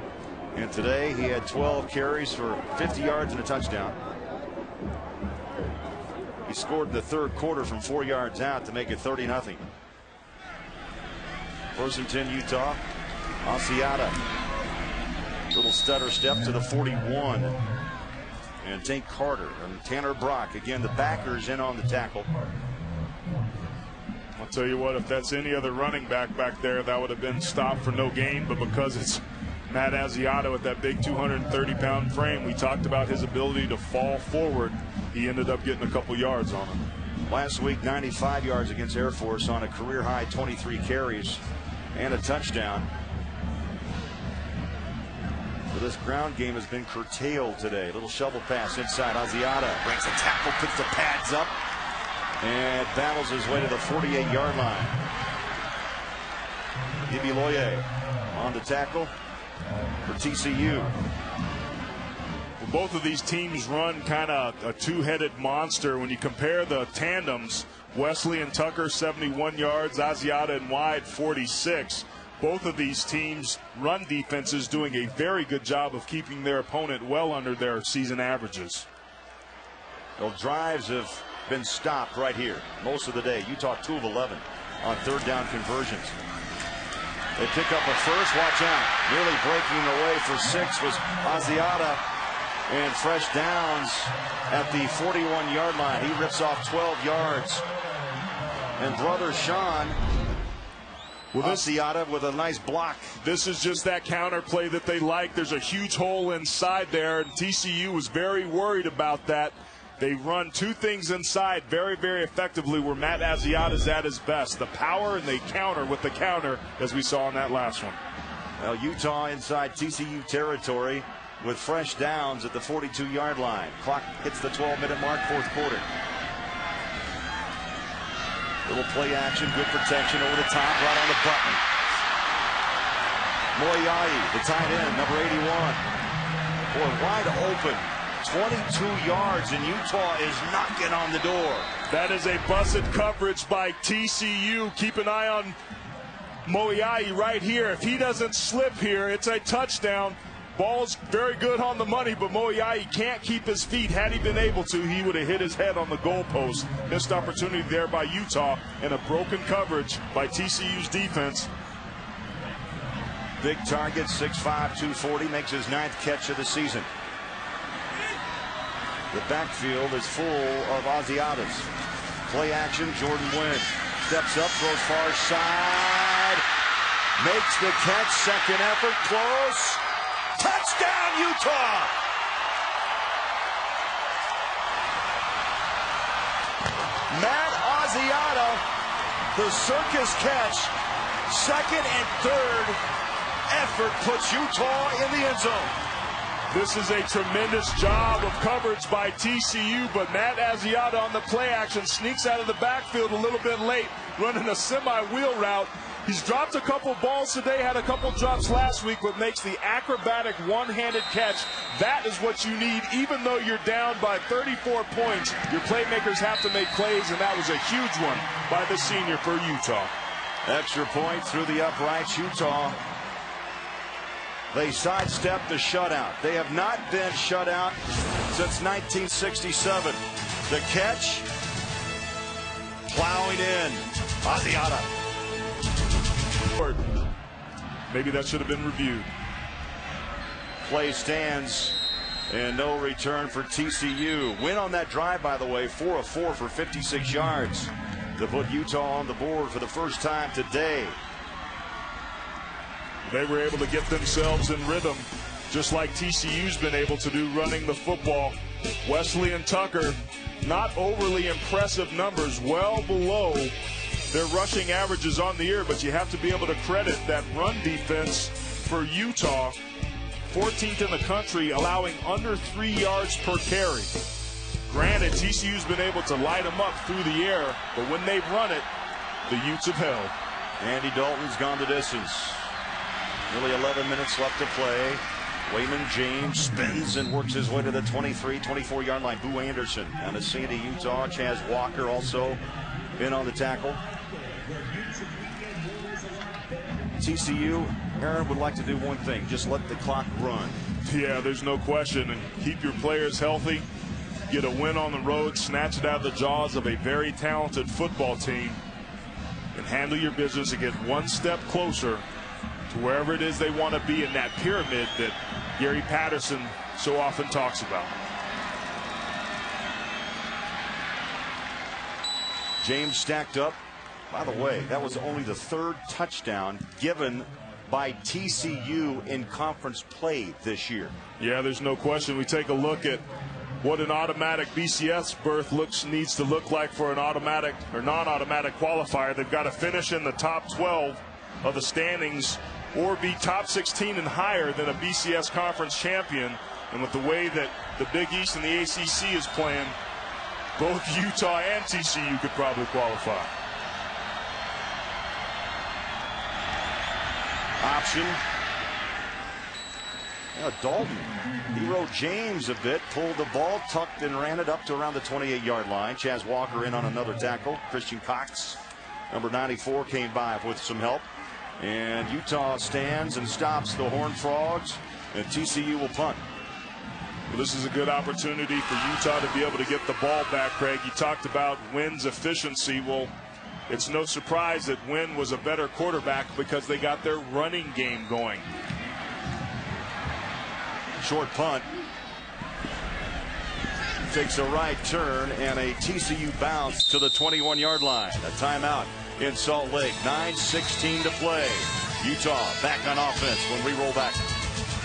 And today he had 12 carries for 50 yards and a touchdown. He scored in the third quarter from 4 yards out to make it 30-0. First and 10 Utah. Asiata. Little stutter step to the 41. And Tank Carter and Tanner Brock. Again, the backers in on the tackle. I'll tell you what, if that's any other running back there, that would have been stopped for no gain. But because it's Matt Asiata with that big 230-pound frame, we talked about his ability to fall forward. He ended up getting a couple yards on him. Last week, 95 yards against Air Force on a career-high 23 carries and a touchdown. So this ground game has been curtailed today. Little shovel pass inside. Asiata breaks a tackle, puts the pads up, and battles his way to the 48-yard line. Ibiloye on the tackle for TCU. Well, both of these teams run kind of a two-headed monster. When you compare the tandems, Wesley and Tucker 71 yards, Asiata and White 46. Both of these teams' run defenses doing a very good job of keeping their opponent well under their season averages. Well, drives have been stopped right here most of the day. Utah 2 of 11 on third down conversions. They pick up a first. Watch out. Nearly breaking away for 6 was Asiata. And fresh downs at the 41-yard line. He rips off 12 yards. And brother Sean, Asiata with a nice block. This is just that counter play that they like. There's a huge hole inside there, and TCU was very worried about that. They run two things inside very, very effectively where Matt Asiata's at his best. The power, and they counter with the counter, as we saw in that last one. Well, Utah inside TCU territory with fresh downs at the 42-yard line. Clock hits the 12-minute mark, fourth quarter. Little play action, good protection over the top, right on the button. Moyai, the tight end, number 81. Boy, wide open. 22 yards, and Utah is knocking on the door. That is a busted coverage by TCU. Keep an eye on Moiai right here. If he doesn't slip here, it's a touchdown. Ball's very good on the money, but Moiai can't keep his feet. Had he been able to, he would have hit his head on the goalpost. Missed opportunity there by Utah, and a broken coverage by TCU's defense. Big target, 6'5", 240, makes his 9th catch of the season. The backfield is full of Asiatas. Play action, Jordan Wynn steps up, throws far side, makes the catch, second effort, close. Touchdown, Utah! Matt Asiata, the circus catch, second and third effort puts Utah in the end zone. This is a tremendous job of coverage by TCU, but Matt Asiata on the play action sneaks out of the backfield a little bit late, running a semi-wheel route. He's dropped a couple balls today, had a couple drops last week, but makes the acrobatic one-handed catch. That is what you need. Even though you're down by 34 points, your playmakers have to make plays, and that was a huge one by the senior for Utah. Extra point through the uprights, Utah. They sidestepped the shutout. They have not been shut out since 1967. The catch, plowing in, Asiata. Maybe that should have been reviewed. Play stands and no return for TCU. Win on that drive, by the way, 4 of 4 for 56 yards to put Utah on the board for the first time today. They were able to get themselves in rhythm, just like TCU's been able to do running the football. Wesley and Tucker, not overly impressive numbers, well below their rushing averages on the year, but you have to be able to credit that run defense for Utah. 14th in the country, allowing under 3 yards per carry. Granted, TCU's been able to light them up through the air, but when they've run it, the Utes have held. Andy Dalton's gone the distance. Nearly 11 minutes left to play. Wayman James spins and works his way to the 23, 24-yard line. Boo Anderson on the scene of Utah. Chaz Walker also in on the tackle. TCU, Aaron, would like to do one thing, just let the clock run. Yeah, there's no question. And keep your players healthy, get a win on the road, snatch it out of the jaws of a very talented football team, and handle your business and get one step closer to wherever it is they want to be in that pyramid that Gary Patterson so often talks about. James stacked up. By the way, that was only the 3rd touchdown given by TCU in conference play this year. Yeah, there's no question. We take a look at what an automatic BCS berth needs to look like for an automatic or non-automatic qualifier. They've got to finish in the top 12 of the standings or be top 16 and higher than a BCS conference champion. And with the way that the Big East and the ACC is playing, both Utah and TCU could probably qualify. Option. Now Dalton, he rode James a bit, pulled the ball, tucked and ran it up to around the 28-yard line. Chaz Walker in on another tackle. Christian Cox, number 94, came by with some help. And Utah stands and stops the Horned Frogs, and TCU will punt. Well, this is a good opportunity for Utah to be able to get the ball back, Craig. You talked about Wynn's efficiency. Well, it's no surprise that Wynn was a better quarterback because they got their running game going. Short punt. Takes a right turn and a TCU bounce to the 21-yard line. A timeout in Salt Lake. 9:16 to play. Utah back on offense when we roll back.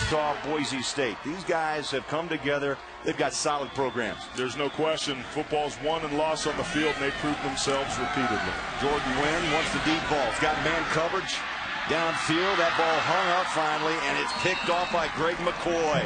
Utah, Boise State. These guys have come together. They've got solid programs. There's no question. Football's won and lost on the field, and they proved themselves repeatedly. Jordan Wynn wants the deep ball. He's got man coverage downfield. That ball hung up finally, and it's picked off by Greg McCoy.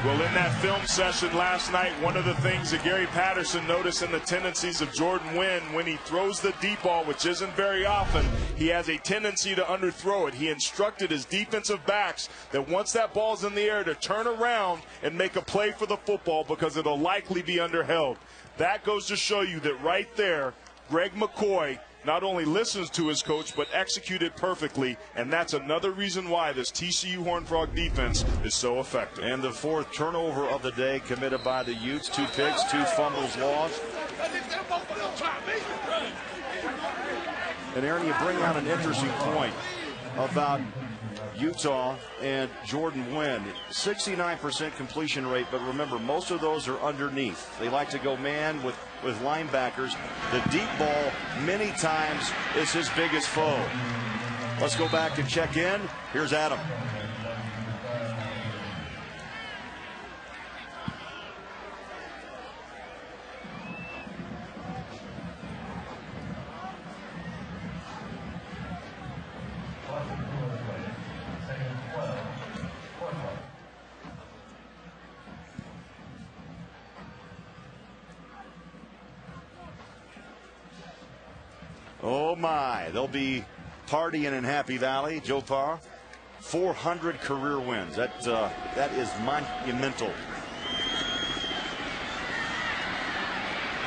Well, in that film session last night, one of the things that Gary Patterson noticed in the tendencies of Jordan Wynn, when he throws the deep ball, which isn't very often, he has a tendency to underthrow it. He instructed his defensive backs that once that ball's in the air to turn around and make a play for the football because it'll likely be underheld. That goes to show you that right there, Greg McCoy not only listens to his coach, but executed perfectly, and that's another reason why this TCU Horned Frog defense is so effective. And the 4th turnover of the day committed by the Utes. 2 picks, 2 fumbles lost. And Aaron, you bring out an interesting point about Utah and Jordan Wynn. 69% completion rate, but remember, most of those are underneath. They like to go man with linebackers. The deep ball many times is his biggest foe. Let's go back and check in. Here's Adam. Oh my, they'll be partying in Happy Valley. Joe Parr, 400 career wins. That is monumental.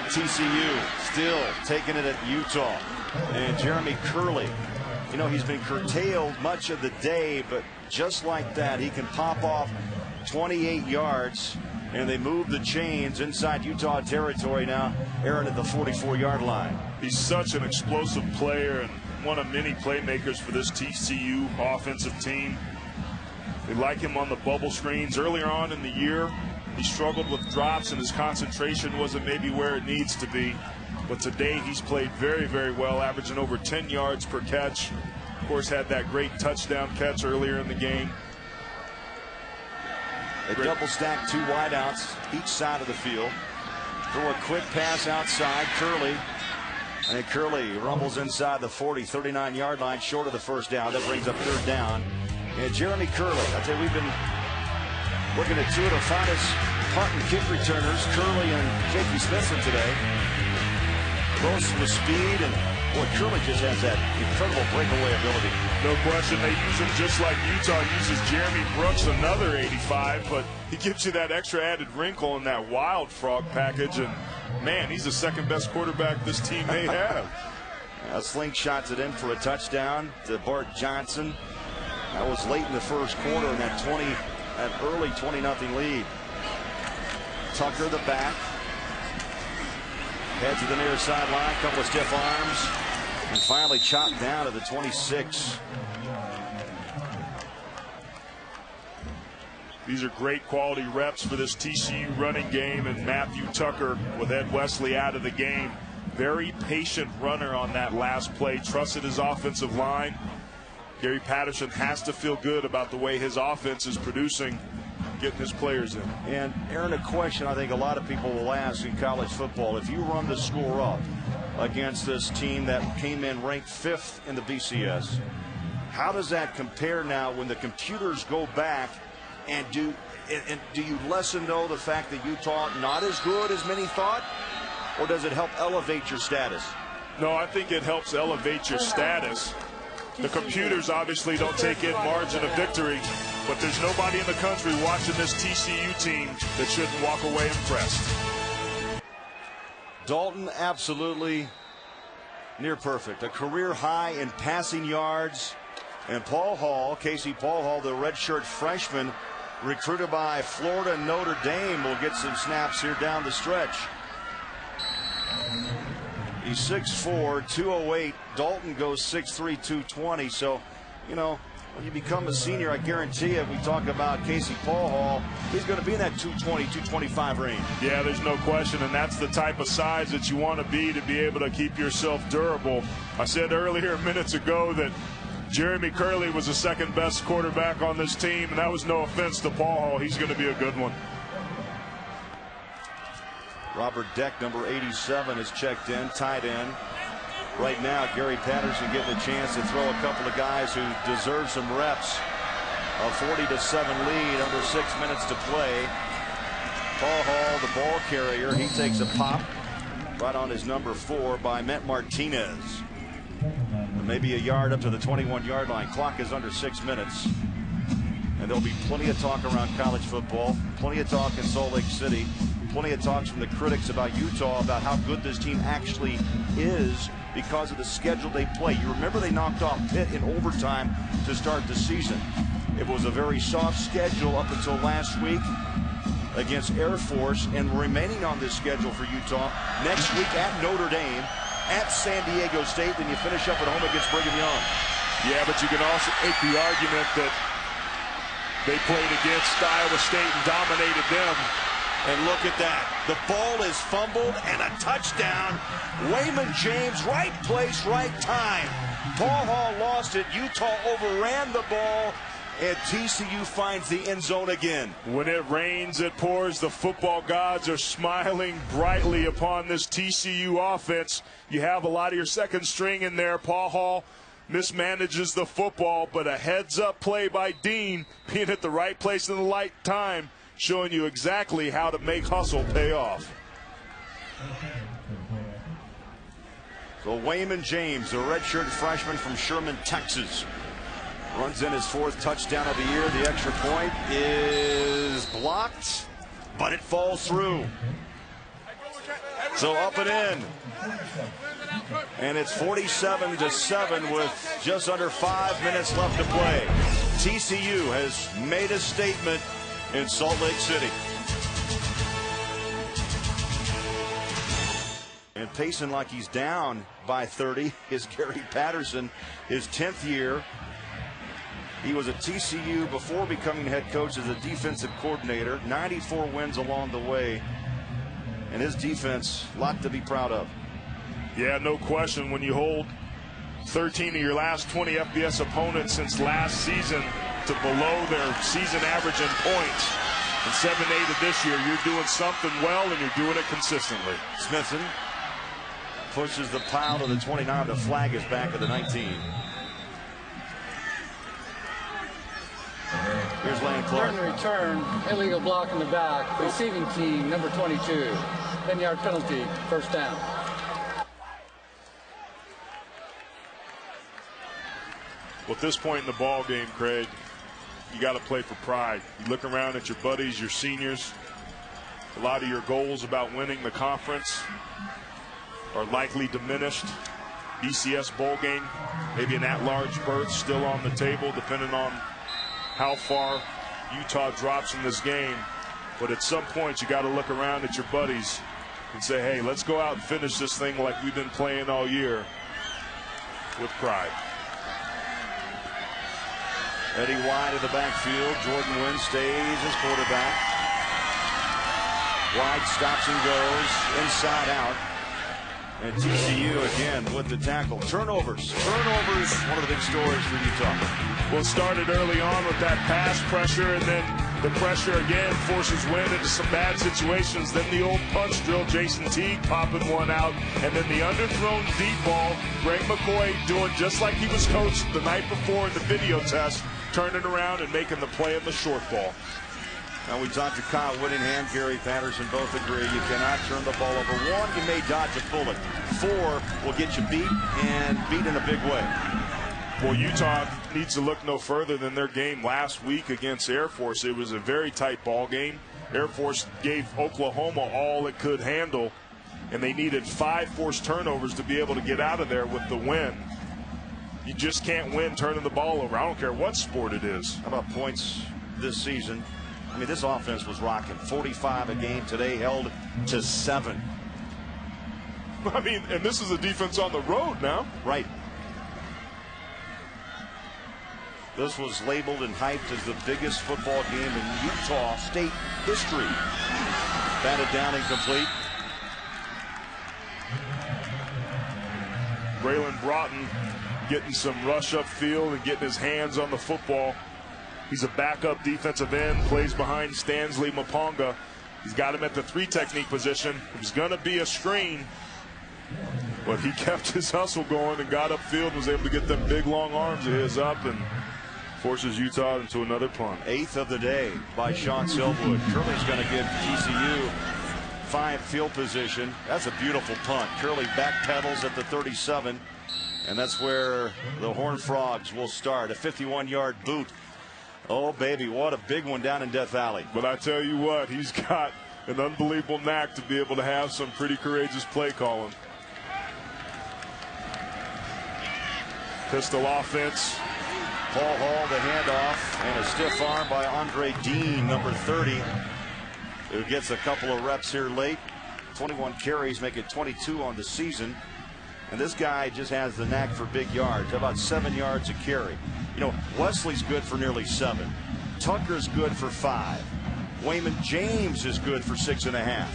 TCU still taking it at Utah. And Jeremy Curley, you know, he's been curtailed much of the day, but just like that, he can pop off 28 yards. And they move the chains inside Utah territory now. Aaron at the 44-yard line. He's such an explosive player and one of many playmakers for this TCU offensive team. They like him on the bubble screens. Earlier on in the year, he struggled with drops and his concentration wasn't maybe where it needs to be. But today he's played very, very well, averaging over 10 yards per catch. Of course, had that great touchdown catch earlier in the game. They double stack 2 wideouts each side of the field. Throw a quick pass outside. Curley. And Curley rumbles inside the 40, 39-yard line, short of the first down. That brings up 3rd down. And Jeremy Curley, I tell you, we've been looking at 2 of the finest punt and kick returners, Curley and J.P. Smithson today. Both with speed, and boy, Curley just has that incredible breakaway ability. No question, they use him just like Utah uses Jeremy Brooks, another 85, but he gives you that extra added wrinkle in that Wild Frog package, and man, he's the 2nd best quarterback this team may have. Slingshots it in for a touchdown to Bart Johnson. That was late in the first quarter in that early 20-0 lead. Tucker the back. Head to the near sideline, couple of stiff arms, and finally chopped down to the 26. These are great quality reps for this TCU running game, and Matthew Tucker with Ed Wesley out of the game. Very patient runner on that last play, trusted his offensive line. Gary Patterson has to feel good about the way his offense is producing, getting his players in. And Aaron, a question I think a lot of people will ask in college football: if you run the score up against this team that came in ranked 5th in the BCS, how does that compare now when the computers go back and do you lessen though the fact that Utah not as good as many thought, or does it help elevate your status? No, I think it helps elevate your status. The computers obviously don't take in margin of victory, but there's nobody in the country watching this TCU team that shouldn't walk away impressed. Dalton absolutely near perfect. A career high in passing yards. And Casey Paul Hall, the redshirt freshman, recruited by Florida and Notre Dame, will get some snaps here down the stretch. He's 6'4", 208. Dalton goes 6'3", 220. So, you know, when you become a senior, I guarantee you, we talk about Casey Paul Hall, he's going to be in that 220, 225 range. Yeah, there's no question, and that's the type of size that you want to be able to keep yourself durable. I said earlier minutes ago that Jeremy Curley was the 2nd best quarterback on this team, and that was no offense to Paul Hall. He's going to be a good one. Robert Deck, number 87, is checked in, tight end. Right now, Gary Patterson getting a chance to throw a couple of guys who deserve some reps. A 40-7 lead, under 6 minutes to play. Paul Hall, the ball carrier, he takes a pop right on his number 4 by Met Martinez. Maybe a yard up to the 21-yard line. Clock is under 6 minutes. And there'll be plenty of talk around college football, plenty of talk in Salt Lake City. plenty of talks from the critics about Utah about how good this team actually is because of the schedule they play. You remember they knocked off Pitt in overtime to start the season. It was a very soft schedule up until last week against Air Force, and remaining on this schedule for Utah next week at Notre Dame, at San Diego State, then you finish up at home against Brigham Young. Yeah, but you can also make the argument that they played against Iowa State and dominated them. And look at that. The ball is fumbled and a touchdown. Wayman James, right place, right time. Paul Hall lost it. Utah overran the ball, and TCU finds the end zone again. When it rains, it pours. The football gods are smiling brightly upon this TCU offense. You have a lot of your second string in there. Paul Hall mismanages the football, but a heads-up play by Dean, being at the right place in the right time, showing you exactly how to make hustle pay off. So Wayman James, a redshirt freshman from Sherman, Texas, runs in his 4th touchdown of the year. The extra point is blocked, but it falls through. So up and in. And it's 47-7 with just under 5 minutes left to play. TCU has made a statement in Salt Lake City. And pacing like he's down by 30 is Gary Patterson, his 10th year. He was at TCU before becoming head coach as a defensive coordinator. 94 wins along the way. And his defense, a lot to be proud of. Yeah, no question. When you hold 13 of your last 20 FBS opponents since last season to below their season average in points, and 7-8 of this year, you're doing something well, and you're doing it consistently. Smithson pushes the pile to the 29. The flag is back at the 19. Here's Lane Clark. Return, illegal block in the back. Receiving team, number 22. 10-yard penalty, first down. Well, at this point in the ball game, Craig, you got to play for pride. You look around at your buddies, your seniors. A lot of your goals about winning the conference are likely diminished. BCS bowl game, maybe an at-large berth still on the table, depending on how far Utah drops in this game. But at some point, you got to look around at your buddies and say, hey, let's go out and finish this thing like we've been playing all year with pride. Eddie wide of the backfield. Jordan Wynn stays as quarterback. Wide stops and goes inside out. And TCU again with the tackle. Turnovers. Turnovers, one of the big stories for Utah. Well, it started early on with that pass pressure, and then the pressure again forces Wynn into some bad situations. Then the old punch drill, Jason Teague popping one out, and then the underthrown deep ball, Greg McCoy doing just like he was coached the night before in the video test, turning around and making the play in the short ball. Now we talked to Kyle Whittingham, Gary Patterson, both agree you cannot turn the ball over. 1, you may dodge a bullet. 4 will get you beat, and beat in a big way. Well, Utah needs to look no further than their game last week against Air Force. It was a very tight ball game. Air Force gave Oklahoma all it could handle, and they needed 5 forced turnovers to be able to get out of there with the win. You just can't win turning the ball over. I don't care what sport it is. How about points this season? I mean, this offense was rocking. 45 a game today, held to 7. I mean, and this is a defense on the road now. Right. This was labeled and hyped as the biggest football game in Utah State history. Batted down incomplete. Braylon Broughton getting some rush upfield and getting his hands on the football. He's a backup defensive end, plays behind Stanley Maponga. He's got him at the 3 technique position. It was going to be a screen, but he kept his hustle going and got upfield, was able to get them big, long arms of his up and forces Utah into another punt. 8th of the day by Sean Silverwood. Curley's going to give TCU 5 field position. That's a beautiful punt. Curley backpedals at the 37, and that's where the Horned Frogs will start. A 51-yard boot. Oh, baby, what a big one down in Death Valley. But I tell you what, he's got an unbelievable knack to be able to have some pretty courageous play calling. Pistol offense. Paul Hall, the handoff, and a stiff arm by Andre Dean, number 30, who gets a couple of reps here late. 21 carries, make it 22 on the season. And this guy just has the knack for big yards, about 7 yards a carry. You know, Wesley's good for nearly 7. Tucker's good for 5. Wayman James is good for 6.5.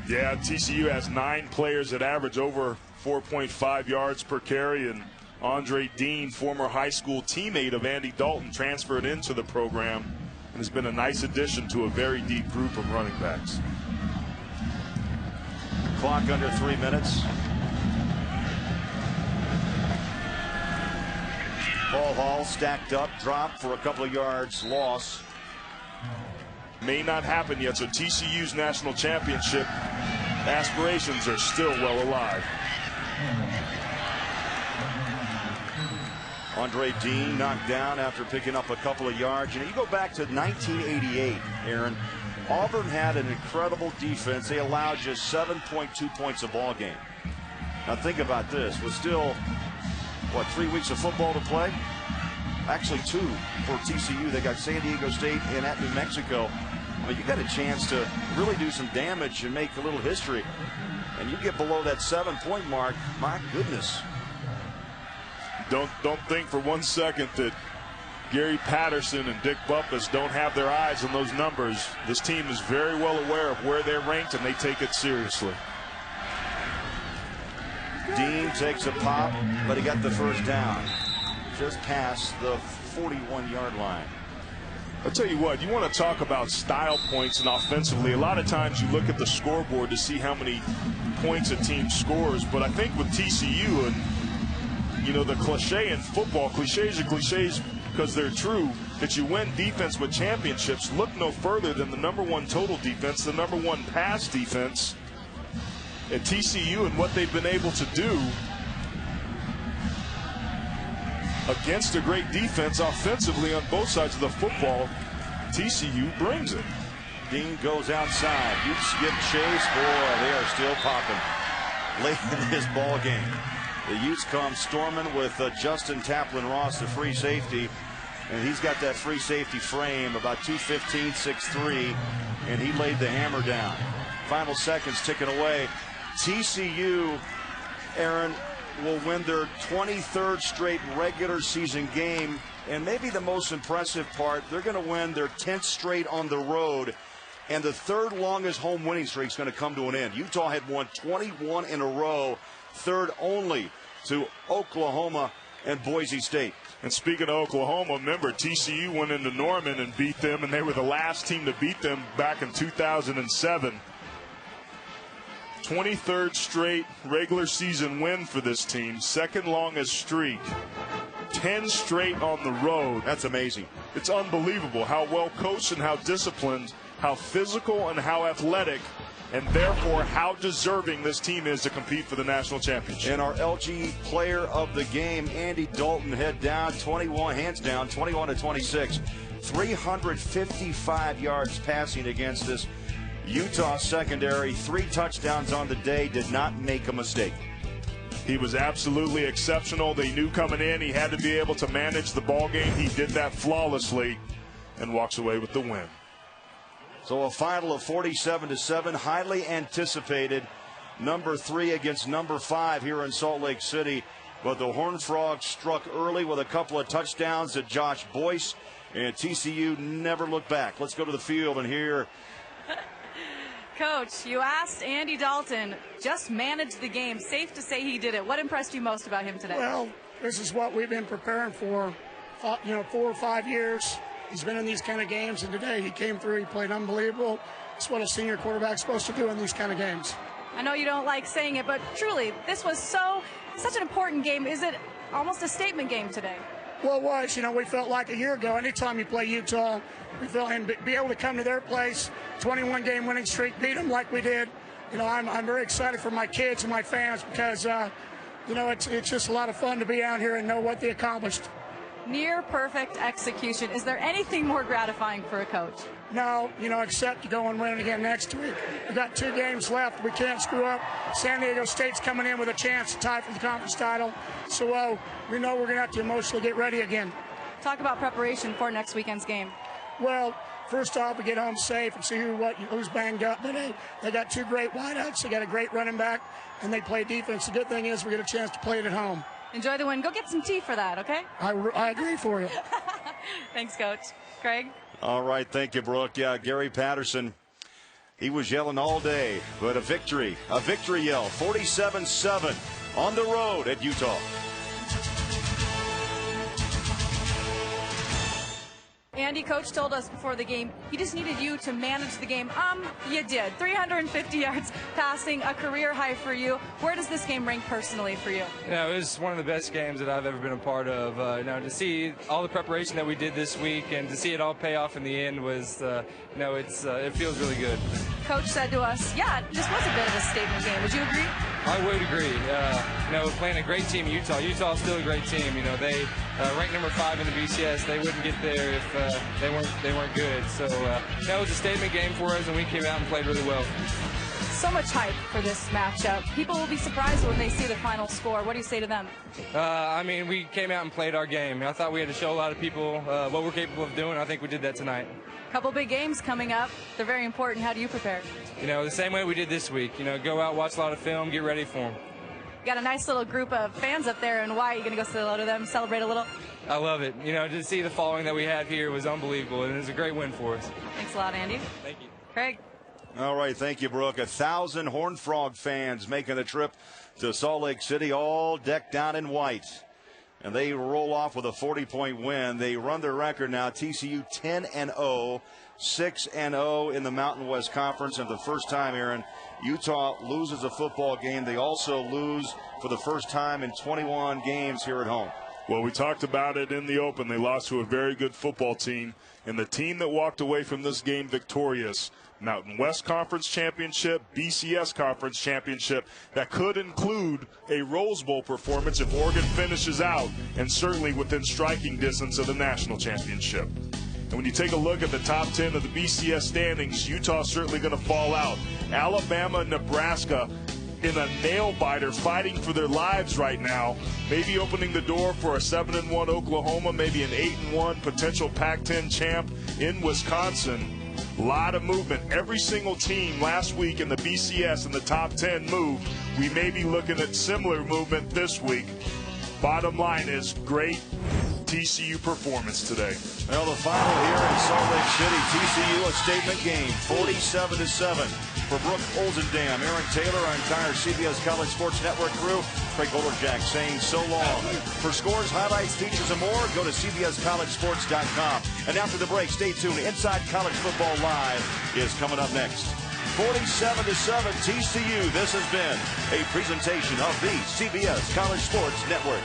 Yeah, TCU has 9 players that average over 4.5 yards per carry, and Andre Dean, former high school teammate of Andy Dalton, transferred into the program and has been a nice addition to a very deep group of running backs. Clock under 3 minutes. Paul Hall stacked up, dropped for a couple of yards, loss. May not happen yet, so TCU's national championship aspirations are still well alive. Andre Dean knocked down after picking up a couple of yards. You know, you go back to 1988, Aaron. Auburn had an incredible defense. They allowed just 7.2 points a ball game. Now think about this. With still, what, 3 weeks of football to play? Actually 2 for TCU. They got San Diego State and at New Mexico. I mean, you got a chance to really do some damage and make a little history. And you get below that 7-point mark, my goodness. Don't think for 1 second that Gary Patterson and Dick Buppas don't have their eyes on those numbers. This team is very well aware of where they're ranked, and they take it seriously. Dean takes a pop, but he got the first down. Just past the 41-yard line. I'll tell you what, you want to talk about style points and offensively. A lot of times you look at the scoreboard to see how many points a team scores, but I think with TCU, and you know, the cliche in football, cliches are cliches because they're true, that you win defense with championships. Look no further than the #1 total defense, the #1 pass defense at TCU, and what they've been able to do against a great defense offensively on both sides of the football. TCU brings it. Dean goes outside. Utes give chase. Boy, they are still popping late in this ball game. The Utes come storming with Justin Taplin-Ross, the free safety, and he's got that free safety frame, about 215, 6'3", and he laid the hammer down. Final seconds ticking away. TCU, Aaron, will win their 23rd straight regular season game, and maybe the most impressive part, they're going to win their 10th straight on the road, and the 3rd longest home winning streak is going to come to an end. Utah had won 21 in a row, 3rd only to Oklahoma and Boise State. And speaking of Oklahoma, remember TCU went into Norman and beat them, and they were the last team to beat them back in 2007. 23rd straight regular season win for this team, 2nd longest streak, 10 straight on the road. That's amazing. It's unbelievable how well coached and how disciplined, how physical and how athletic, and therefore how deserving this team is to compete for the national championship. And our LG player of the game, Andy Dalton, hands down, 21-26, 355 yards passing against this Utah secondary. 3 touchdowns on the day, did not make a mistake. He was absolutely exceptional. They knew coming in he had to be able to manage the ball game. He did that flawlessly and walks away with the win. So a final of 47-7, highly anticipated. Number 3 against number 5 here in Salt Lake City. But the Horned Frogs struck early with a couple of touchdowns to Josh Boyce, and TCU never looked back. Let's go to the field and hear. Coach, you asked Andy Dalton, just manage the game. Safe to say he did it. What impressed you most about him today? Well, this is what we've been preparing for, 4 or 5 years. He's been in these kind of games, and today he came through. He played unbelievable. It's what a senior quarterback's supposed to do in these kind of games. I know you don't like saying it, but truly, this was such an important game. Is it almost a statement game today? Well, it was. We felt like a year ago, anytime you play Utah, we felt him be able to come to their place, 21-game winning streak, beat them like we did. I'm very excited for my kids and my fans because, it's just a lot of fun to be out here and know what they accomplished. Near perfect execution. Is there anything more gratifying for a coach? No, except to go and win again next week. We've got 2 games left. We can't screw up. San Diego State's coming in with a chance to tie for the conference title. So we know we're going to have to emotionally get ready again. Talk about preparation for next weekend's game. Well, first off, we get home safe and see who's banged up. But they got 2 great wideouts. They got a great running back, and they play defense. The good thing is we get a chance to play it at home. Enjoy the win. Go get some tea for that, okay? I agree for you. Thanks, Coach. Craig? All right, thank you, Brooke. Yeah, Gary Patterson, he was yelling all day, but a victory yell, 47-7 on the road at Utah. Andy, Coach told us before the game, he just needed you to manage the game. You did. 350 yards passing, a career high for you. Where does this game rank personally for you? It was one of the best games that I've ever been a part of. To see all the preparation that we did this week and to see it all pay off in the end was, it feels really good. Coach said to us, yeah, this was a bit of a statement game. Would you agree? I would agree. Playing a great team, Utah's still a great team. They ranked number 5 in the BCS. They wouldn't get there if they weren't good. So that was a statement game for us, and we came out and played really well. So much hype for this matchup. People will be surprised when they see the final score. What do you say to them? We came out and played our game. I thought we had to show a lot of people what we're capable of doing. I think we did that tonight. Couple big games coming up. They're very important. How do you prepare? The same way we did this week. Go out, watch a lot of film, get ready for them. You got a nice little group of fans up there in Hawaii. You going to go say hello to them, celebrate a little? I love it. To see the following that we had here was unbelievable, and it was a great win for us. Thanks a lot, Andy. Thank you. Craig. All right, thank you, Brooke. 1,000 Horned Frog fans making the trip to Salt Lake City, all decked out in white. And they roll off with a 40-point win. They run their record now, TCU 10-0, 6-0 in the Mountain West Conference. And the first time, Aaron, Utah loses a football game. They also lose for the first time in 21 games here at home. Well, we talked about it in the open. They lost to a very good football team. And the team that walked away from this game victorious, Mountain West Conference Championship, BCS Conference Championship, that could include a Rose Bowl performance if Oregon finishes out, and certainly within striking distance of the national championship. And when you take a look at the top 10 of the BCS standings, Utah's certainly going to fall out. Alabama and Nebraska in a nail-biter, fighting for their lives right now, maybe opening the door for a 7-1 Oklahoma, maybe an 8-1 potential Pac-10 champ in Wisconsin. A lot of movement. Every single team last week in the BCS in the top 10 moved. We may be looking at similar movement this week. Bottom line is great TCU performance today. Well, the final here in Salt Lake City, TCU, a statement game, 47-7 for Brooke Olzendam, Aaron Taylor, our entire CBS College Sports Network crew. Craig Bolerjack saying so long. For scores, highlights, features, and more, go to CBSCollegeSports.com. And after the break, stay tuned. Inside College Football Live is coming up next. 47-7 TCU. This has been a presentation of the CBS College Sports Network.